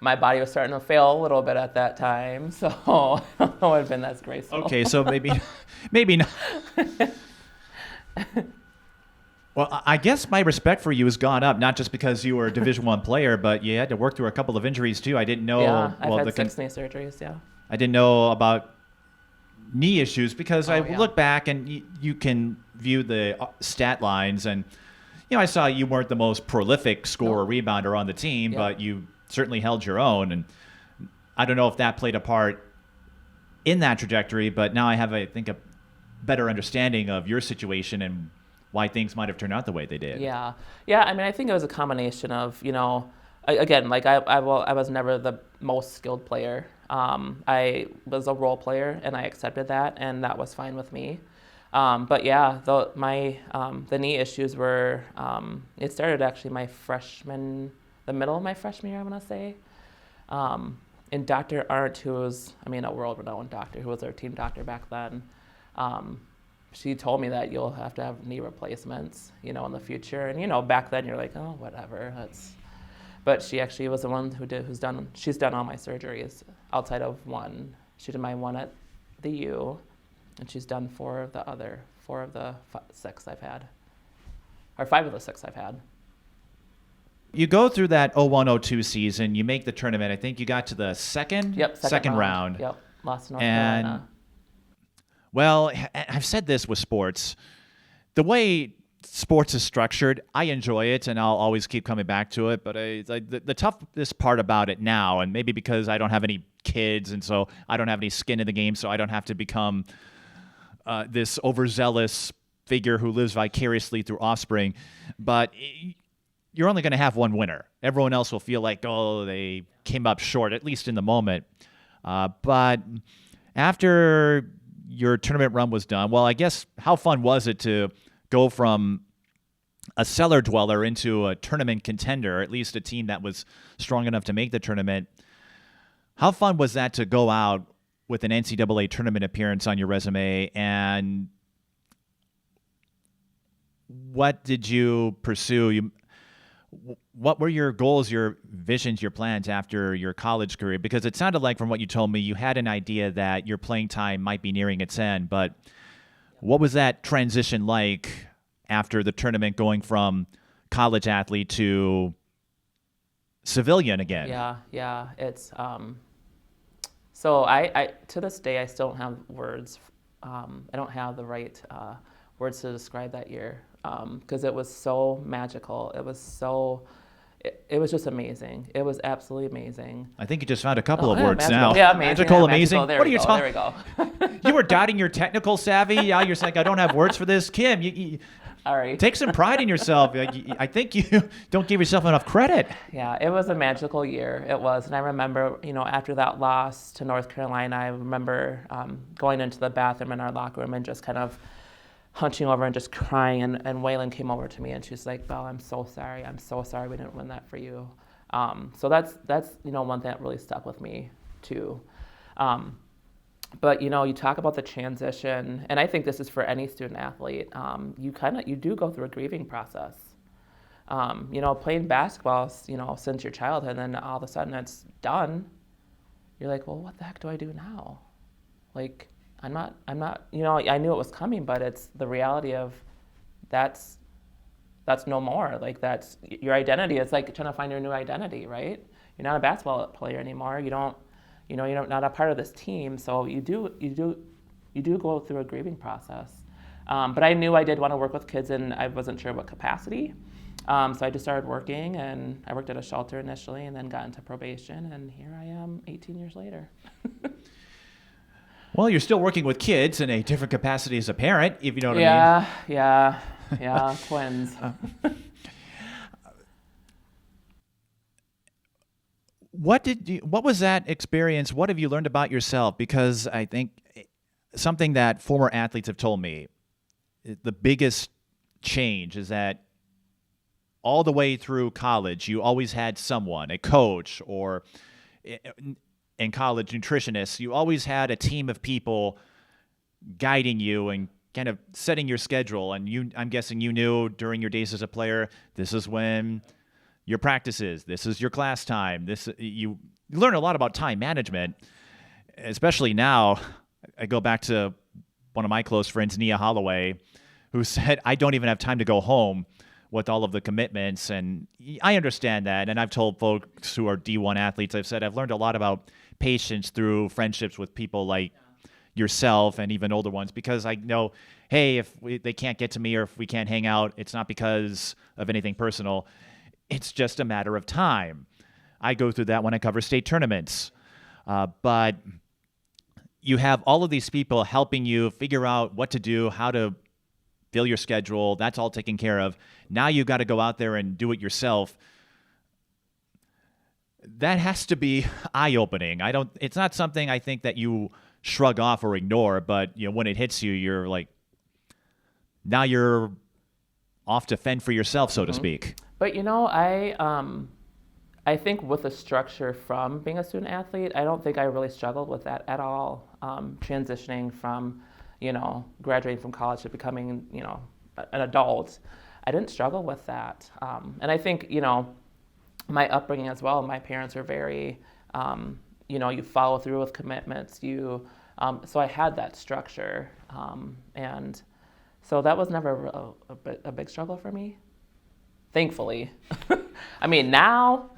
my body was starting to fail a little bit at that time, so I don't know what would have been that graceful. Okay, so maybe not. Well, I guess my respect for you has gone up, not just because you were a Division I player, but you had to work through a couple of injuries too. I didn't know. Yeah, I've had 6 knee surgeries, yeah. I didn't know about knee issues because I yeah. look back and you can view the stat lines, and I saw you weren't the most prolific scorer, rebounder on the team, but you certainly held your own, and I don't know if that played a part in that trajectory, but now I have, I think, a better understanding of your situation and why things might have turned out the way they did. Yeah. I mean, I think it was a combination of, again, like I was never the most skilled player. I was a role player, and I accepted that, and that was fine with me. But yeah, the knee issues were, it started actually the middle of my freshman year, I want to say. And Dr. Arndt, who was, a world-renowned doctor, who was our team doctor back then, she told me that you'll have to have knee replacements, in the future. And, back then you're like, oh, whatever. But she actually was the one she's done all my surgeries outside of one. She did my one at the U, and she's done 4 of the 6 I've had, or 5 of the 6 I've had. You go through that 01-02 season, you make the tournament. I think you got to the second round. Yep, lost to North Carolina. Well, I've said this with sports. The way sports is structured, I enjoy it, and I'll always keep coming back to it. But the toughest part about it now, and maybe because I don't have any kids, and so I don't have any skin in the game, so I don't have to become this overzealous figure who lives vicariously through offspring. But you're only going to have one winner. Everyone else will feel like, oh, they came up short, at least in the moment. But after your tournament run was done, well, I guess how fun was it to go from a cellar dweller into a tournament contender, at least a team that was strong enough to make the tournament? How fun was that to go out with an NCAA tournament appearance on your resume, and what did you pursue? What were your goals, your visions, your plans after your college career? Because it sounded like, from what you told me, you had an idea that your playing time might be nearing its end. But what was that transition like after the tournament, going from college athlete to civilian again? Yeah. It's so I to this day I still don't have words. I don't have the right words to describe that year. Because it was so magical. It was just amazing. It was absolutely amazing. I think you just found a couple of words magical. now. Yeah, amazing. Magical, amazing. Magical. What are you talking? There we go. You were doubting your technical savvy. Yeah, you're saying I don't have words for this. Kim, you all right. Take some pride in yourself. I think you don't give yourself enough credit. Yeah, it was a magical year. It was, and I remember, after that loss to North Carolina, I remember going into the bathroom in our locker room and just kind of hunching over and just crying, and Whalen came over to me and she's like, Belle, I'm so sorry we didn't win that for you. So that's one thing that really stuck with me too. But you talk about the transition, and I think this is for any student athlete. You do go through a grieving process. Playing basketball, since your childhood, and then all of a sudden it's done. You're like, well, what the heck do I do now? Like, I'm not, I knew it was coming, but it's the reality of that's no more. Like, that's your identity. It's like trying to find your new identity, right? You're not a basketball player anymore. You're not a part of this team. So you do go through a grieving process. But I knew I did want to work with kids, and I wasn't sure what capacity. So I just started working, and I worked at a shelter initially, and then got into probation, and here I am 18 years later. Well, you're still working with kids in a different capacity as a parent, if you know what I mean. Yeah, twins. What was that experience? What have you learned about yourself? Because I think something that former athletes have told me, the biggest change is that all the way through college, you always had someone, a coach, or in college, nutritionists. You always had a team of people guiding you and kind of setting your schedule. And I'm guessing you knew during your days as a player, this is when your practice is, this is your class time. You learn a lot about time management, especially now. I go back to one of my close friends, Nia Holloway, who said, I don't even have time to go home with all of the commitments. And I understand that. And I've told folks who are D1 athletes, I've said I've learned a lot about patience through friendships with people like yourself and even older ones, because I know, hey, if they can't get to me or if we can't hang out, it's not because of anything personal. It's just a matter of time. I go through that when I cover state tournaments. But you have all of these people helping you figure out what to do, how to fill your schedule. That's all taken care of. Now you've got to go out there and do it yourself. That has to be eye-opening. It's not something I think that you shrug off or ignore, but when it hits you, you're like, now you're off to fend for yourself, so to speak. But I think with the structure from being a student athlete, I don't think I really struggled with that at all. Transitioning from, graduating from college to becoming, an adult, I didn't struggle with that. And I think, my upbringing as well, my parents are very, you follow through with commitments. So I had that structure. And so that was never a big struggle for me, thankfully. I mean, now.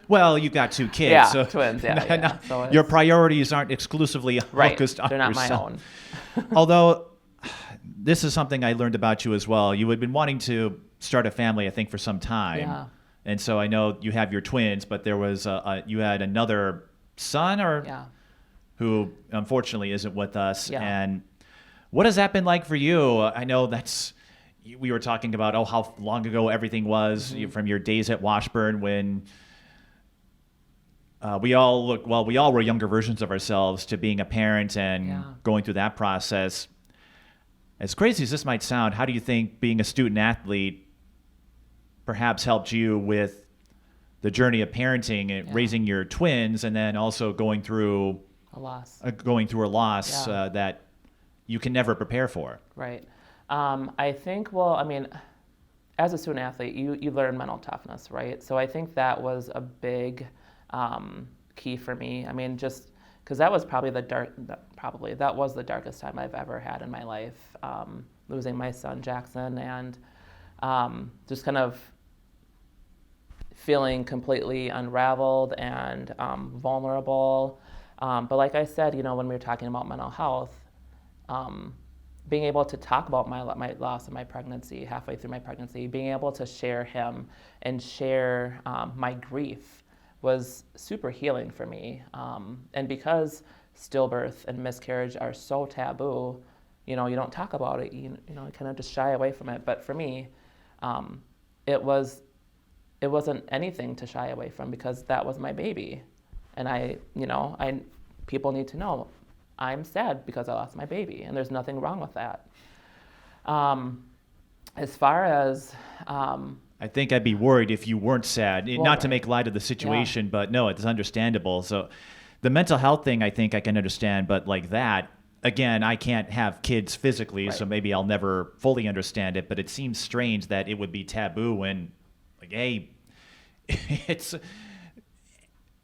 Well, you got 2 kids. Yeah, so twins, yeah. So your priorities aren't exclusively focused on they're not yourself. my own. Although, this is something I learned about you as well. You had been wanting to start a family, I think, for some time. Yeah. And so I know you have your twins, but there was you had another son who unfortunately isn't with us. Yeah. And what has that been like for you? I know we were talking about how long ago everything was from your days at Washburn when we all were younger versions of ourselves to being a parent and going through that process. As crazy as this might sound, how do you think being a student athlete perhaps helped you with the journey of parenting and raising your twins, and then also going through a loss that you can never prepare for? Right. I think, as a student athlete, you learn mental toughness, right? So I think that was a big key for me. I mean, just because that was probably that was the darkest time I've ever had in my life, losing my son Jackson, and just kind of feeling completely unraveled and vulnerable. But like I said, when we were talking about mental health, being able to talk about my loss of my pregnancy, halfway through my pregnancy, being able to share him and share my grief was super healing for me. And because stillbirth and miscarriage are so taboo, you don't talk about it, you kind of just shy away from it. But for me, it wasn't anything to shy away from, because that was my baby. And people need to know I'm sad because I lost my baby, and there's nothing wrong with that. As far as I think I'd be worried if you weren't sad. Not to make light of the situation, but no, it's understandable. So the mental health thing, I think I can understand, but like that, again, I can't have kids physically, so maybe I'll never fully understand it, but it seems strange that it would be taboo when, like, hey, it's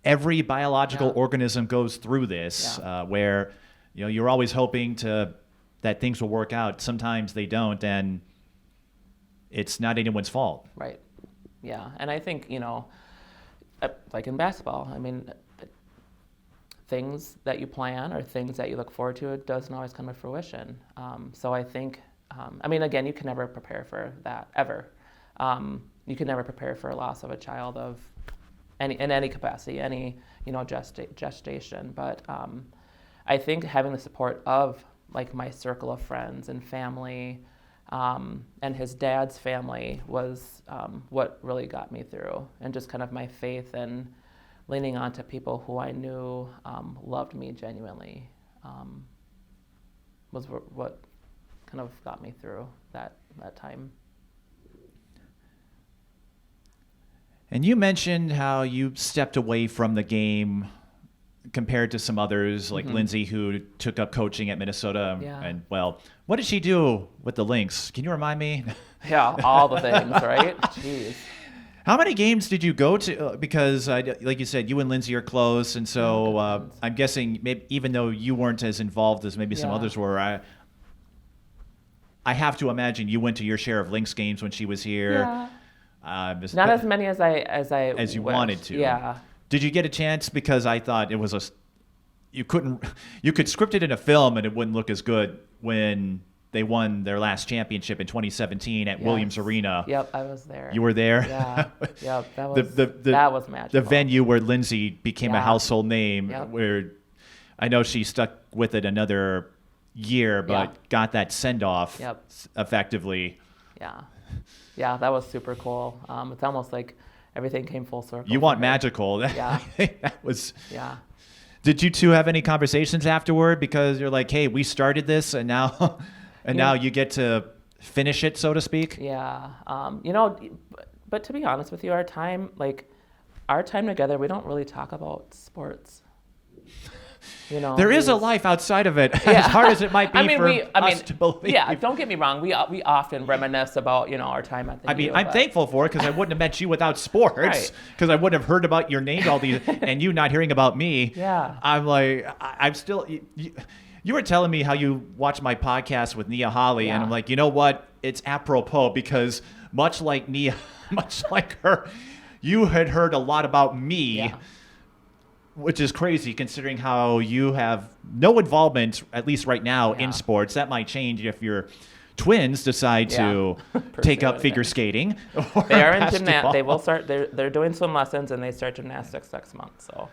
every biological organism goes through this, where you're always hoping that things will work out. Sometimes they don't, and it's not anyone's fault. Right. Yeah, and I think like in basketball, I mean, things that you plan or things that you look forward to, it doesn't always come to fruition. So I think, again, you can never prepare for that ever. You can never prepare for a loss of a child in any capacity, any gestation. But I think having the support of like my circle of friends and family, and his dad's family was what really got me through, and just kind of my faith and leaning on to people who I knew loved me genuinely was what kind of got me through that time. And you mentioned how you stepped away from the game compared to some others like Lindsay, who took up coaching at Minnesota. Yeah. And, well, what did she do with the Lynx? Can you remind me? Yeah, all the things, right? Jeez. How many games did you go to? Because, like you said, you and Lindsay are close. And so I'm guessing maybe even though you weren't as involved as maybe some others were, I have to imagine you went to your share of Lynx games when she was here. Yeah. Not as many as you wished. wanted to. Yeah. Did you get a chance? Because I thought it was you could script it in a film and it wouldn't look as good when they won their last championship in 2017 at Williams Arena. Yep, I was there. You were there? Yeah. Yep, that was magical. The venue where Lindsay became a household name, where I know she stuck with it another year, but got that send-off effectively. Yeah. Yeah, that was super cool. It's almost like everything came full circle. You want magical. Yeah. That was... Yeah. Did you two have any conversations afterward? Because you're like, hey, we started this and now now you get to finish it, so to speak? Yeah. But to be honest with you, our time together, we don't really talk about sports. There is a life outside of it, as hard as it might be us to believe. Yeah, don't get me wrong. We often reminisce about, our time at the U. I'm thankful for it because I wouldn't have met you without sports because I wouldn't have heard about your name all these and you not hearing about me. Yeah. I'm like, I'm still... You were telling me how you watch my podcast with Nia Holly, and I'm like, you know what? It's apropos because much like Nia, much like her, you had heard a lot about me, which is crazy considering how you have no involvement, at least right now, in sports. That might change if your twins decide to take up figure skating. They are in gymnastics. They will start. They're doing swim lessons, and they start gymnastics next month. So,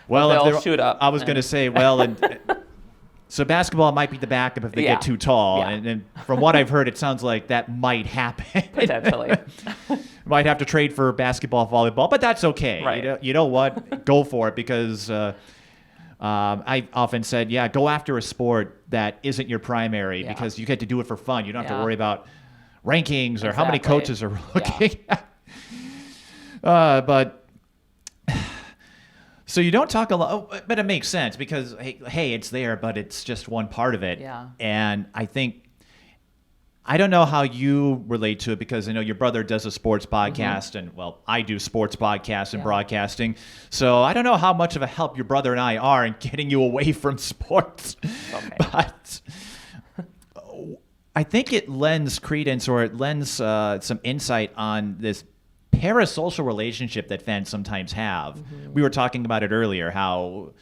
they'll shoot up. I was going to say, so basketball might be the backup if they get too tall. Yeah. And from what I've heard, it sounds like that might happen. Potentially. Might have to trade for basketball, volleyball, but that's okay. Right. You know what? Go for it because I often said, go after a sport that isn't your primary because you get to do it for fun. You don't have to worry about rankings or how many coaches are looking at. But... So you don't talk a lot, but it makes sense because, hey, it's there, but it's just one part of it. Yeah. And I don't know how you relate to it because I know your brother does a sports podcast and, I do sports podcasts and broadcasting. So I don't know how much of a help your brother and I are in getting you away from sports. Okay. But I think it lends credence or it lends some insight on this parasocial relationship that fans sometimes have. We were talking about it earlier, how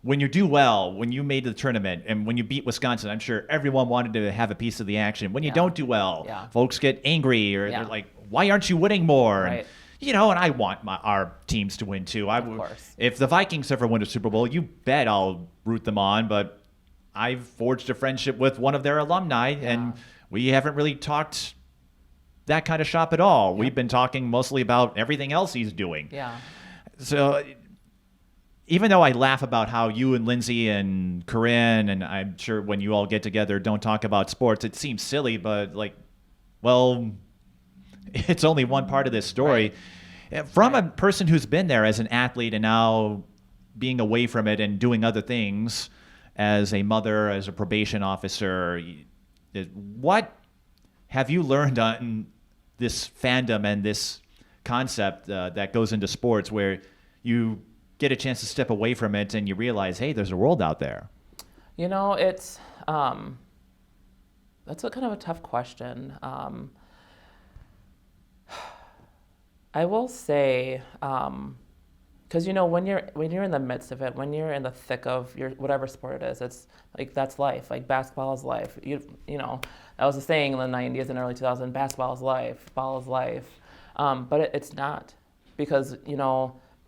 when you do well, when you made the tournament and when you beat Wisconsin, I'm sure everyone wanted to have a piece of the action. When you don't do well, folks get angry or they're like, why aren't you winning more? Right. And, and I want our teams to win too. Of course. If the Vikings ever win a Super Bowl, you bet I'll root them on, but I've forged a friendship with one of their alumni and we haven't really talked that kind of shop at all. We've been talking mostly about everything else he's doing. Yeah. So even though I laugh about how you and Lindsay and Corrin, and I'm sure when you all get together don't talk about sports, it seems silly, but it's only one part of this story. Right. From a person who's been there as an athlete and now being away from it and doing other things as a mother, as a probation officer, what have you learned on this fandom and this concept that goes into sports where you get a chance to step away from it and you realize, hey, there's a world out there? It's that's kind of a tough question. I will say, because when you're in the midst of it, when you're in the thick of your whatever sport it is, it's like that's life. Like basketball is life. That was a saying in the 90s and early 2000s. Basketball is life. Ball is life. But it's not, because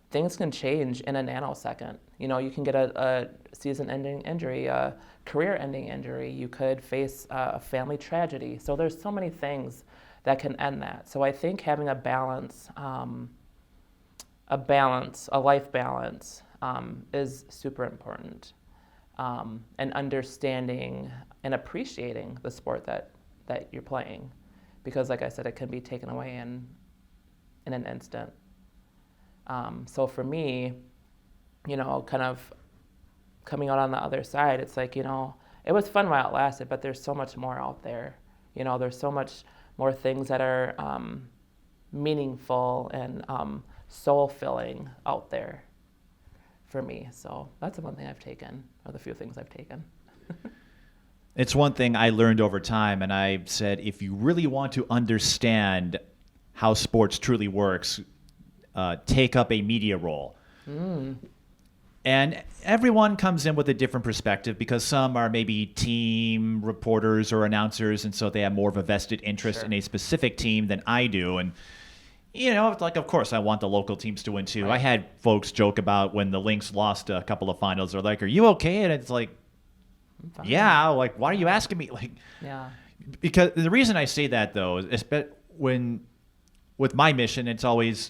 things can change in a nanosecond. You can get a season-ending injury, a career-ending injury. You could face a family tragedy. So there's so many things that can end that. So I think having a balance, a life balance, is super important. And understanding and appreciating the sport that you're playing, because like I said, it can be taken away in an instant. So for me, kind of coming out on the other side, it's like, it was fun while it lasted, but there's so much more out there. There's so much more things that are meaningful and soul-filling out there for me. So that's the one thing I've taken, or the few things I've taken. It's one thing I learned over time, and I said, if you really want to understand how sports truly works, take up a media role. And everyone comes in with a different perspective, because some are maybe team reporters or announcers, and so they have more of a vested interest in a specific team than I do. And, it's like, of course, I want the local teams to win too. Right. I had folks joke about when the Lynx lost a couple of finals. They're like, "Are you okay?" And it's like, yeah, like, why are you asking me? Like, yeah. Because the reason I say that, though, is with my mission, it's always,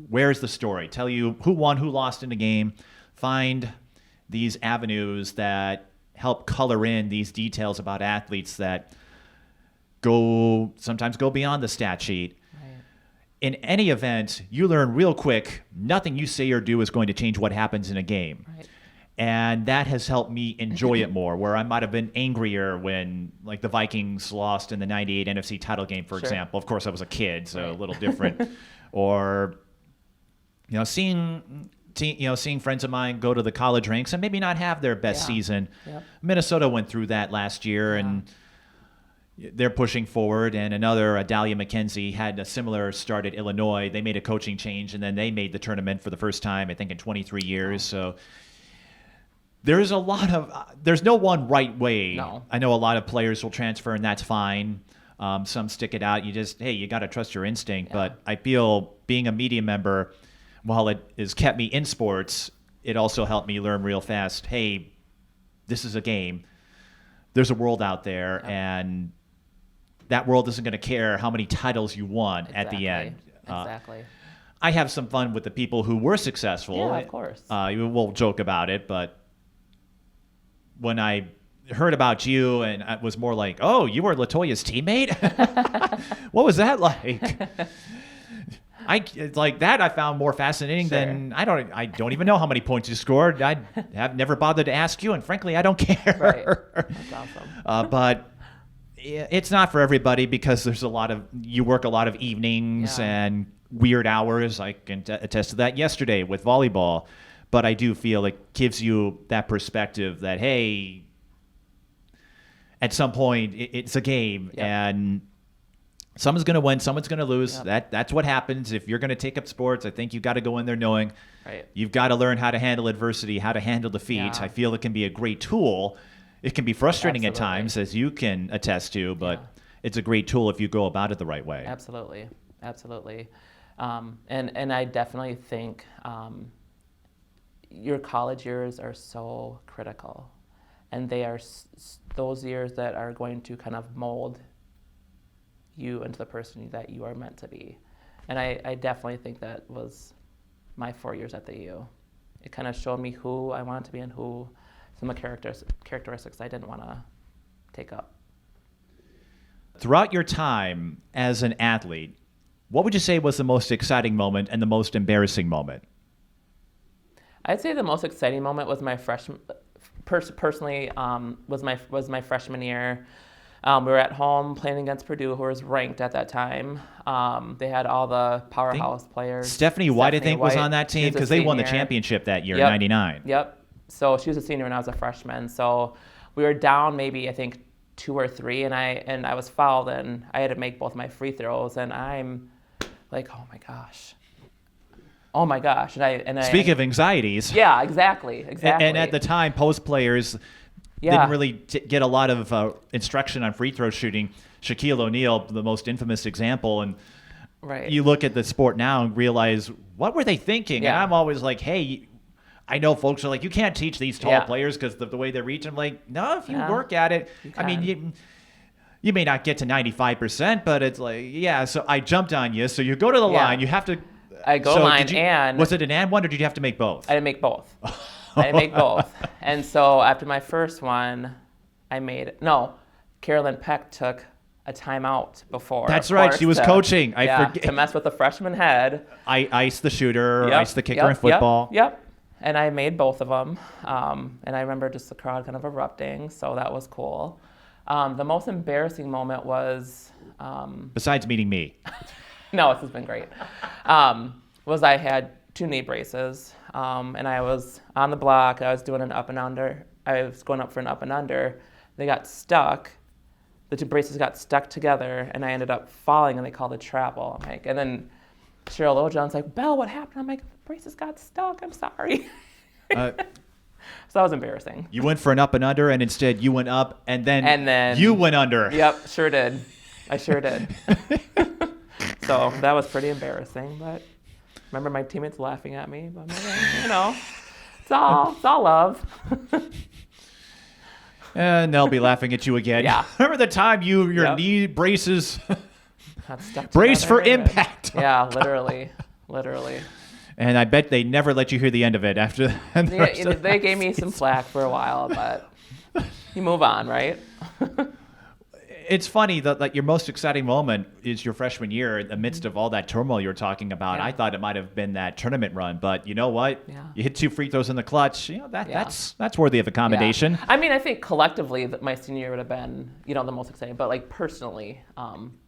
where's the story? Tell you who won, who lost in the game. Find these avenues that help color in these details about athletes that sometimes go beyond the stat sheet. Right. In any event, you learn real quick, nothing you say or do is going to change what happens in a game. Right. And that has helped me enjoy it more, where I might have been angrier when, like, the Vikings lost in the 98 NFC title game, for example. Of course, I was a kid, so a little different. Or, seeing friends of mine go to the college ranks and maybe not have their best season. Yep. Minnesota went through that last year, and they're pushing forward. And another, Dahlia McKenzie, had a similar start at Illinois. They made a coaching change, and then they made the tournament for the first time, I think, in 23 years. So there's there's no one right way. No. I know a lot of players will transfer, and that's fine. Some stick it out. You got to trust your instinct. Yeah. But I feel being a media member, while it has kept me in sports, it also helped me learn real fast, hey, this is a game. There's a world out there, and that world isn't going to care how many titles you won at the end. Exactly. I have some fun with the people who were successful. Yeah, of course. We'll joke about it, but when I heard about you, and I was more like, oh, you were LaToya's teammate? What was that like? Like that I found more fascinating than I don't even know how many points you scored. I have never bothered to ask you, and frankly, I don't care. Right. That's awesome. But it's not for everybody, because you work a lot of evenings and weird hours. I can attest to that yesterday with volleyball. But I do feel it gives you that perspective that, hey, at some point it's a game, and someone's going to win, someone's going to lose. That's what happens. If you're going to take up sports, I think you've got to go in there knowing you've got to learn how to handle adversity, how to handle defeat. Yeah. I feel it can be a great tool. It can be frustrating at times, as you can attest to, but it's a great tool if you go about it the right way. Absolutely. And I definitely think your college years are so critical, and they are those years that are going to kind of mold you into the person that you are meant to be. And I definitely think that was my 4 years at the U. It kind of showed me who I wanted to be and some of the characteristics I didn't want to take up. Throughout your time as an athlete, what would you say was the most exciting moment and the most embarrassing moment? I'd say the most exciting moment was my was my freshman year. We were at home playing against Purdue, who was ranked at that time. They had all the powerhouse players. Stephanie White, I think, was on that team, because they won the championship that year, in '99. Yep. So she was a senior and I was a freshman. So we were down maybe, I think, 2 or 3, and I was fouled, and I had to make both my free throws, and I'm like, oh my gosh. Speak of anxieties. Yeah, exactly. And at the time, post players didn't really get a lot of instruction on free throw shooting. Shaquille O'Neal, the most infamous example, and you look at the sport now and realize, what were they thinking? Yeah. And I'm always like, hey, I know folks are like, you can't teach these tall players because the way they reach. I'm like, no, if you work at it. I mean, you may not get to 95%, but it's like, so I jumped on you. So you go to the line. You have to. I go line, and was it an and one, or did you have to make both? I didn't make both. And so after my first one, Carolyn Peck took a timeout before. That's right. She was coaching. I forget. To mess with the freshman head. I iced the shooter, iced the kicker in football. Yep. And I made both of them. And I remember just the crowd kind of erupting. So that was cool. The most embarrassing moment was... besides meeting me. No, this has been great. Was I had 2 knee braces. And I was on the block. I was doing an up and under. I was going up for an up and under. They got stuck. The 2 braces got stuck together, and I ended up falling, and they called a travel. I'm like, and then Cheryl Ojohn's like, Belle, what happened? I'm like, the braces got stuck. I'm sorry. So that was embarrassing. You went for an up and under, and instead you went up, and then you went under. Yep, sure did. I sure did. So that was pretty embarrassing, but remember my teammates laughing at me. But it's all love. And they'll be laughing at you again. Yeah. Remember the time your knee braces brace for impact. Yeah, literally. And I bet they never let you hear the end of it after that. They gave me some flack for a while, but you move on, right? It's funny that your most exciting moment is your freshman year amidst of all that turmoil you're talking about. Yeah. I thought it might have been that tournament run, but you know what? Yeah. You hit 2 free throws in the clutch. That's worthy of accommodation. Yeah. I mean, I think collectively that my senior year would have been, the most exciting, but personally.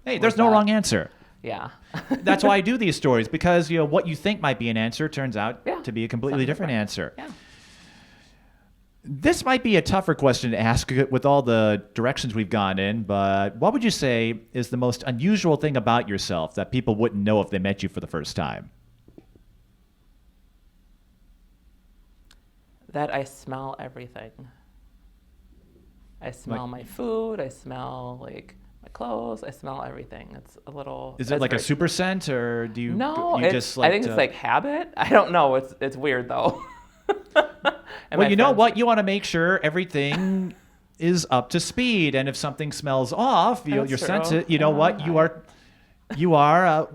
Hey, there's no wrong answer. Yeah. That's why I do these stories, because what you think might be an answer turns out to be a completely different answer. Yeah. This might be a tougher question to ask with all the directions we've gone in, but what would you say is the most unusual thing about yourself that people wouldn't know if they met you for the first time? That I smell everything. I smell my food. I smell my clothes. I smell everything. It's a little... Is it like a super scent, or do you... No, you just I think it's habit. I don't know. It's weird though. Well, you know what? You want to make sure everything is up to speed, and if something smells off, your senses. You know what? You are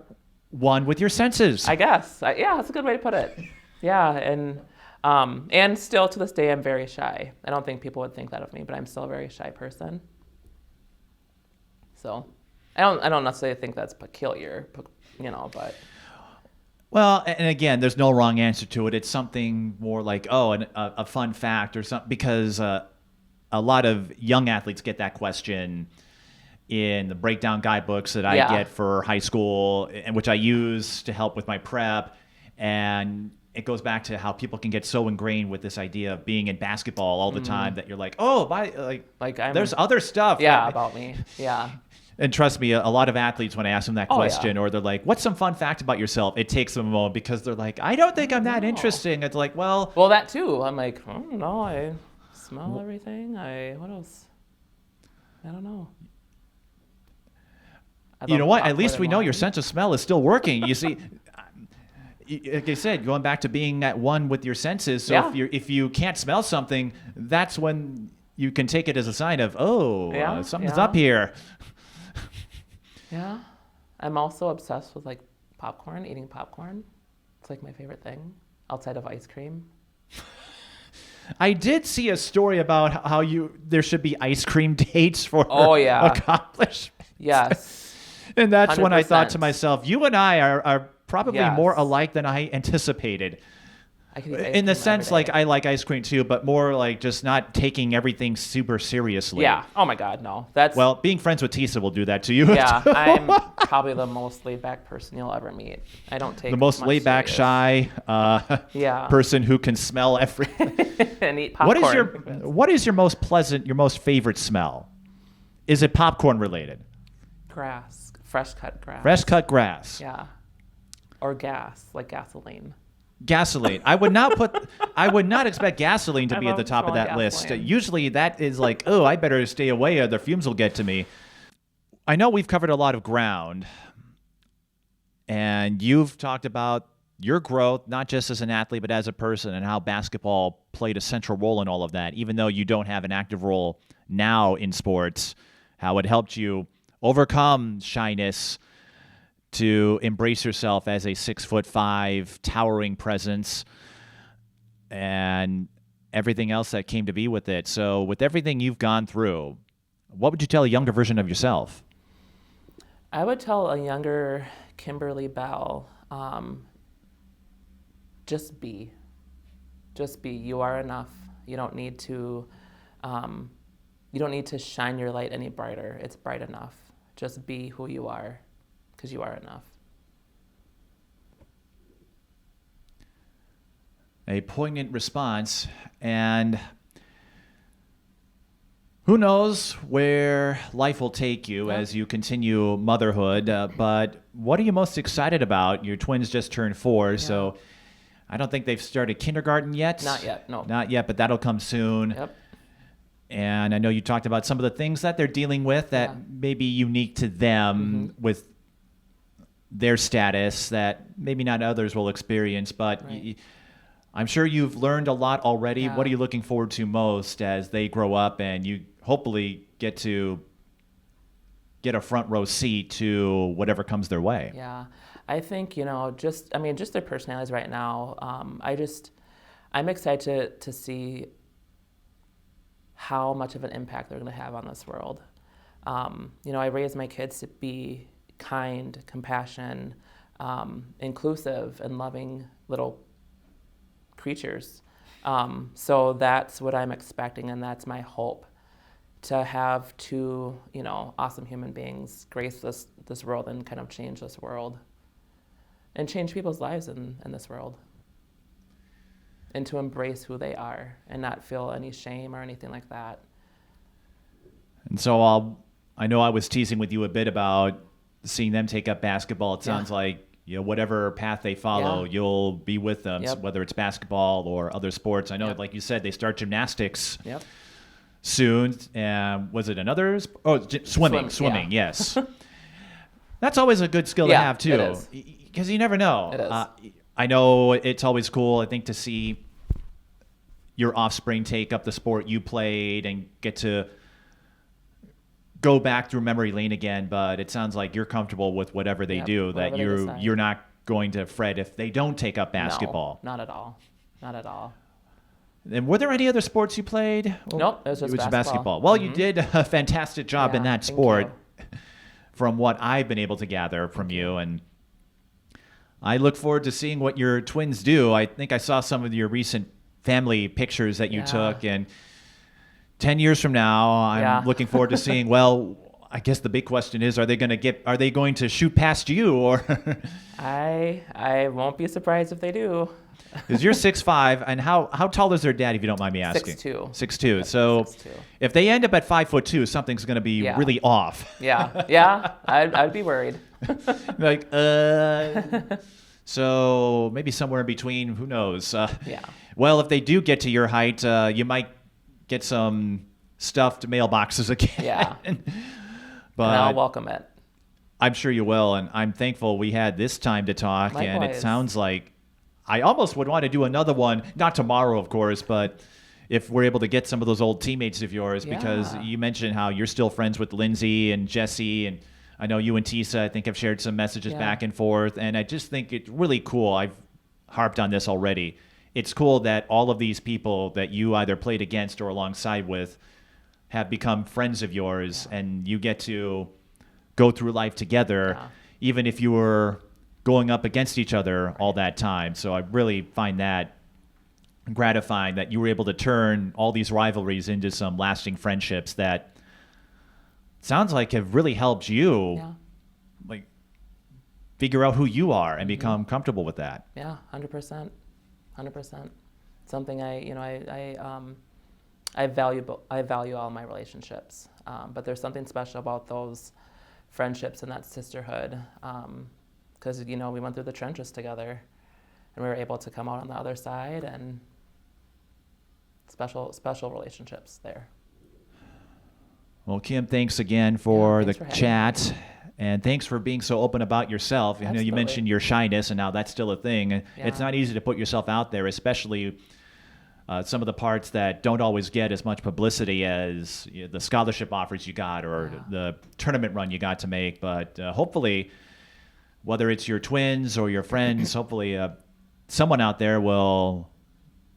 one with your senses. I guess. That's a good way to put it. Yeah, and still to this day, I'm very shy. I don't think people would think that of me, but I'm still a very shy person. So, I don't necessarily think that's peculiar, but. Well, and again, there's no wrong answer to it. It's something more like, a fun fact or something, because a lot of young athletes get that question in the breakdown guidebooks that I get for high school, and which I use to help with my prep. And it goes back to how people can get so ingrained with this idea of being in basketball all the time that you're like, there's other stuff. Yeah, about me. Yeah. And trust me, a lot of athletes, when I ask them that question, or they're like, what's some fun fact about yourself? It takes them a moment, because they're like, I don't think I'm that interesting. It's like, well, that too. I'm like, I don't know. I smell everything. What else? I don't know. You know what? At least we know your sense of smell is still working. You see, like I said, going back to being at one with your senses. So if you can't smell something, that's when you can take it as a sign of, something's up here. Yeah. I'm also obsessed with popcorn, eating popcorn. It's my favorite thing outside of ice cream. I did see a story about how there should be ice cream dates for accomplishments. Yes. And that's 100%. when I thought to myself, you and I are probably more alike than I anticipated. I could eat ice in the cream sense, every day. I like ice cream too, but more just not taking everything super seriously. Yeah. Oh my God, no. Well, being friends with Tisa will do that to you. Yeah, I'm probably the most laid-back person you'll ever meet. I don't take the most laid-back, shy person who can smell everything and eat popcorn. What is your most pleasant, your most favorite smell? Is it popcorn related? Grass, fresh cut grass. Fresh cut grass. Yeah, or gas, like gasoline. Gasoline. I would not expect gasoline to be at the top of that list. Usually that is I better stay away or the fumes will get to me. I know we've covered a lot of ground, and you've talked about your growth, not just as an athlete, but as a person, and how basketball played a central role in all of that, even though you don't have an active role now in sports, how it helped you overcome shyness, to embrace yourself as a 6'5" towering presence, and everything else that came to be with it. So with everything you've gone through, what would you tell a younger version of yourself? I would tell a younger Kimberly Bell, just be. Just be. You are enough. You don't need to shine your light any brighter. It's bright enough. Just be who you are, because you are enough. A poignant response, and who knows where life will take you as you continue motherhood, but what are you most excited about? Your twins just turned 4, so I don't think they've started kindergarten yet. Not yet, no. Not yet, but that'll come soon. Yep. And I know you talked about some of the things that they're dealing with that may be unique to them with their status that maybe not others will experience, but I'm sure you've learned a lot already. What are you looking forward to most as they grow up and you hopefully get to get a front row seat to whatever comes their way? Yeah, I think, just their personalities right now. I'm excited to see how much of an impact they're going to have on this world. I raised my kids to be kind, compassionate, inclusive, and loving little creatures. So that's what I'm expecting, and that's my hope, to have 2, awesome human beings grace this world and kind of change this world and change people's lives in this world, and to embrace who they are and not feel any shame or anything like that. And so I know I was teasing with you a bit about seeing them take up basketball. It sounds like whatever path they follow, you'll be with them, whether it's basketball or other sports. I know, like you said, they start gymnastics soon. Was it another? Swimming. Yes. That's always a good skill to have too, because you never know. It is. I know it's always cool, I think, to see your offspring take up the sport you played and get to go back through memory lane again, but it sounds like you're comfortable with whatever they do, that you're not going to fret if they don't take up basketball. No, not at all. Not at all. And were there any other sports you played? Nope, it was just basketball. Well, you did a fantastic job in that sport from what I've been able to gather from you, and I look forward to seeing what your twins do. I think I saw some of your recent family pictures that you took, and 10 years from now, I'm looking forward to seeing, well, I guess the big question is, are they going to shoot past you, or? I won't be surprised if they do. Because you're 6'5", and how tall is their dad, if you don't mind me asking? 6'2". 6'2". So 6'2". If they end up at 5'2", something's going to be really off. I'd be worried. Like, so maybe somewhere in between, who knows? Well, if they do get to your height, you might get some stuffed mailboxes again. But and I'll welcome it. I'm sure you will, and I'm thankful we had this time to talk. Likewise. And it sounds like I almost would want to do another one, not tomorrow, of course, but if we're able to get some of those old teammates of yours, because you mentioned how you're still friends with Lindsay and Jesse, and I know you and Tisa, I think, have shared some messages back and forth, and I just think it's really cool. I've harped on this already. It's cool that all of these people that you either played against or alongside with have become friends of yours, and you get to go through life together, even if you were going up against each other all that time. So I really find that gratifying that you were able to turn all these rivalries into some lasting friendships that sounds like have really helped you like figure out who you are and become comfortable with that. 100%. Something I value all my relationships, but there's something special about those friendships and that sisterhood, because we went through the trenches together, and we were able to come out on the other side, and special relationships there. Well, Kim, thanks again for the chat. And thanks for being so open about yourself. I know you mentioned your shyness, and now that's still a thing. It's not easy to put yourself out there, especially some of the parts that don't always get as much publicity as the scholarship offers you got or the tournament run you got to make. But hopefully, whether it's your twins or your friends, hopefully someone out there will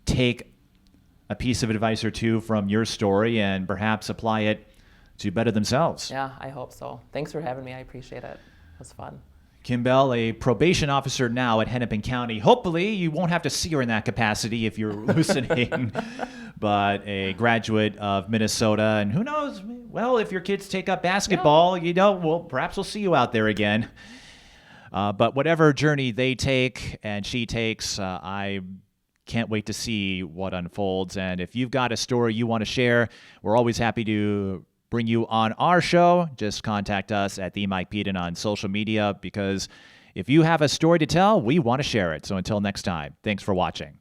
take a piece of advice or two from your story and perhaps apply it to better themselves. Yeah, I hope so. Thanks for having me. I appreciate it. It was fun. Kim Bell, a probation officer now at Hennepin County. Hopefully you won't have to see her in that capacity if you're listening, but a graduate of Minnesota. And who knows, well, if your kids take up basketball, well, perhaps we'll see you out there again. But whatever journey they take and she takes, I can't wait to see what unfolds. And if you've got a story you want to share, we're always happy to bring you on our show. Just contact us at the Mike Peden on social media, because if you have a story to tell, we want to share it. So until next time, thanks for watching.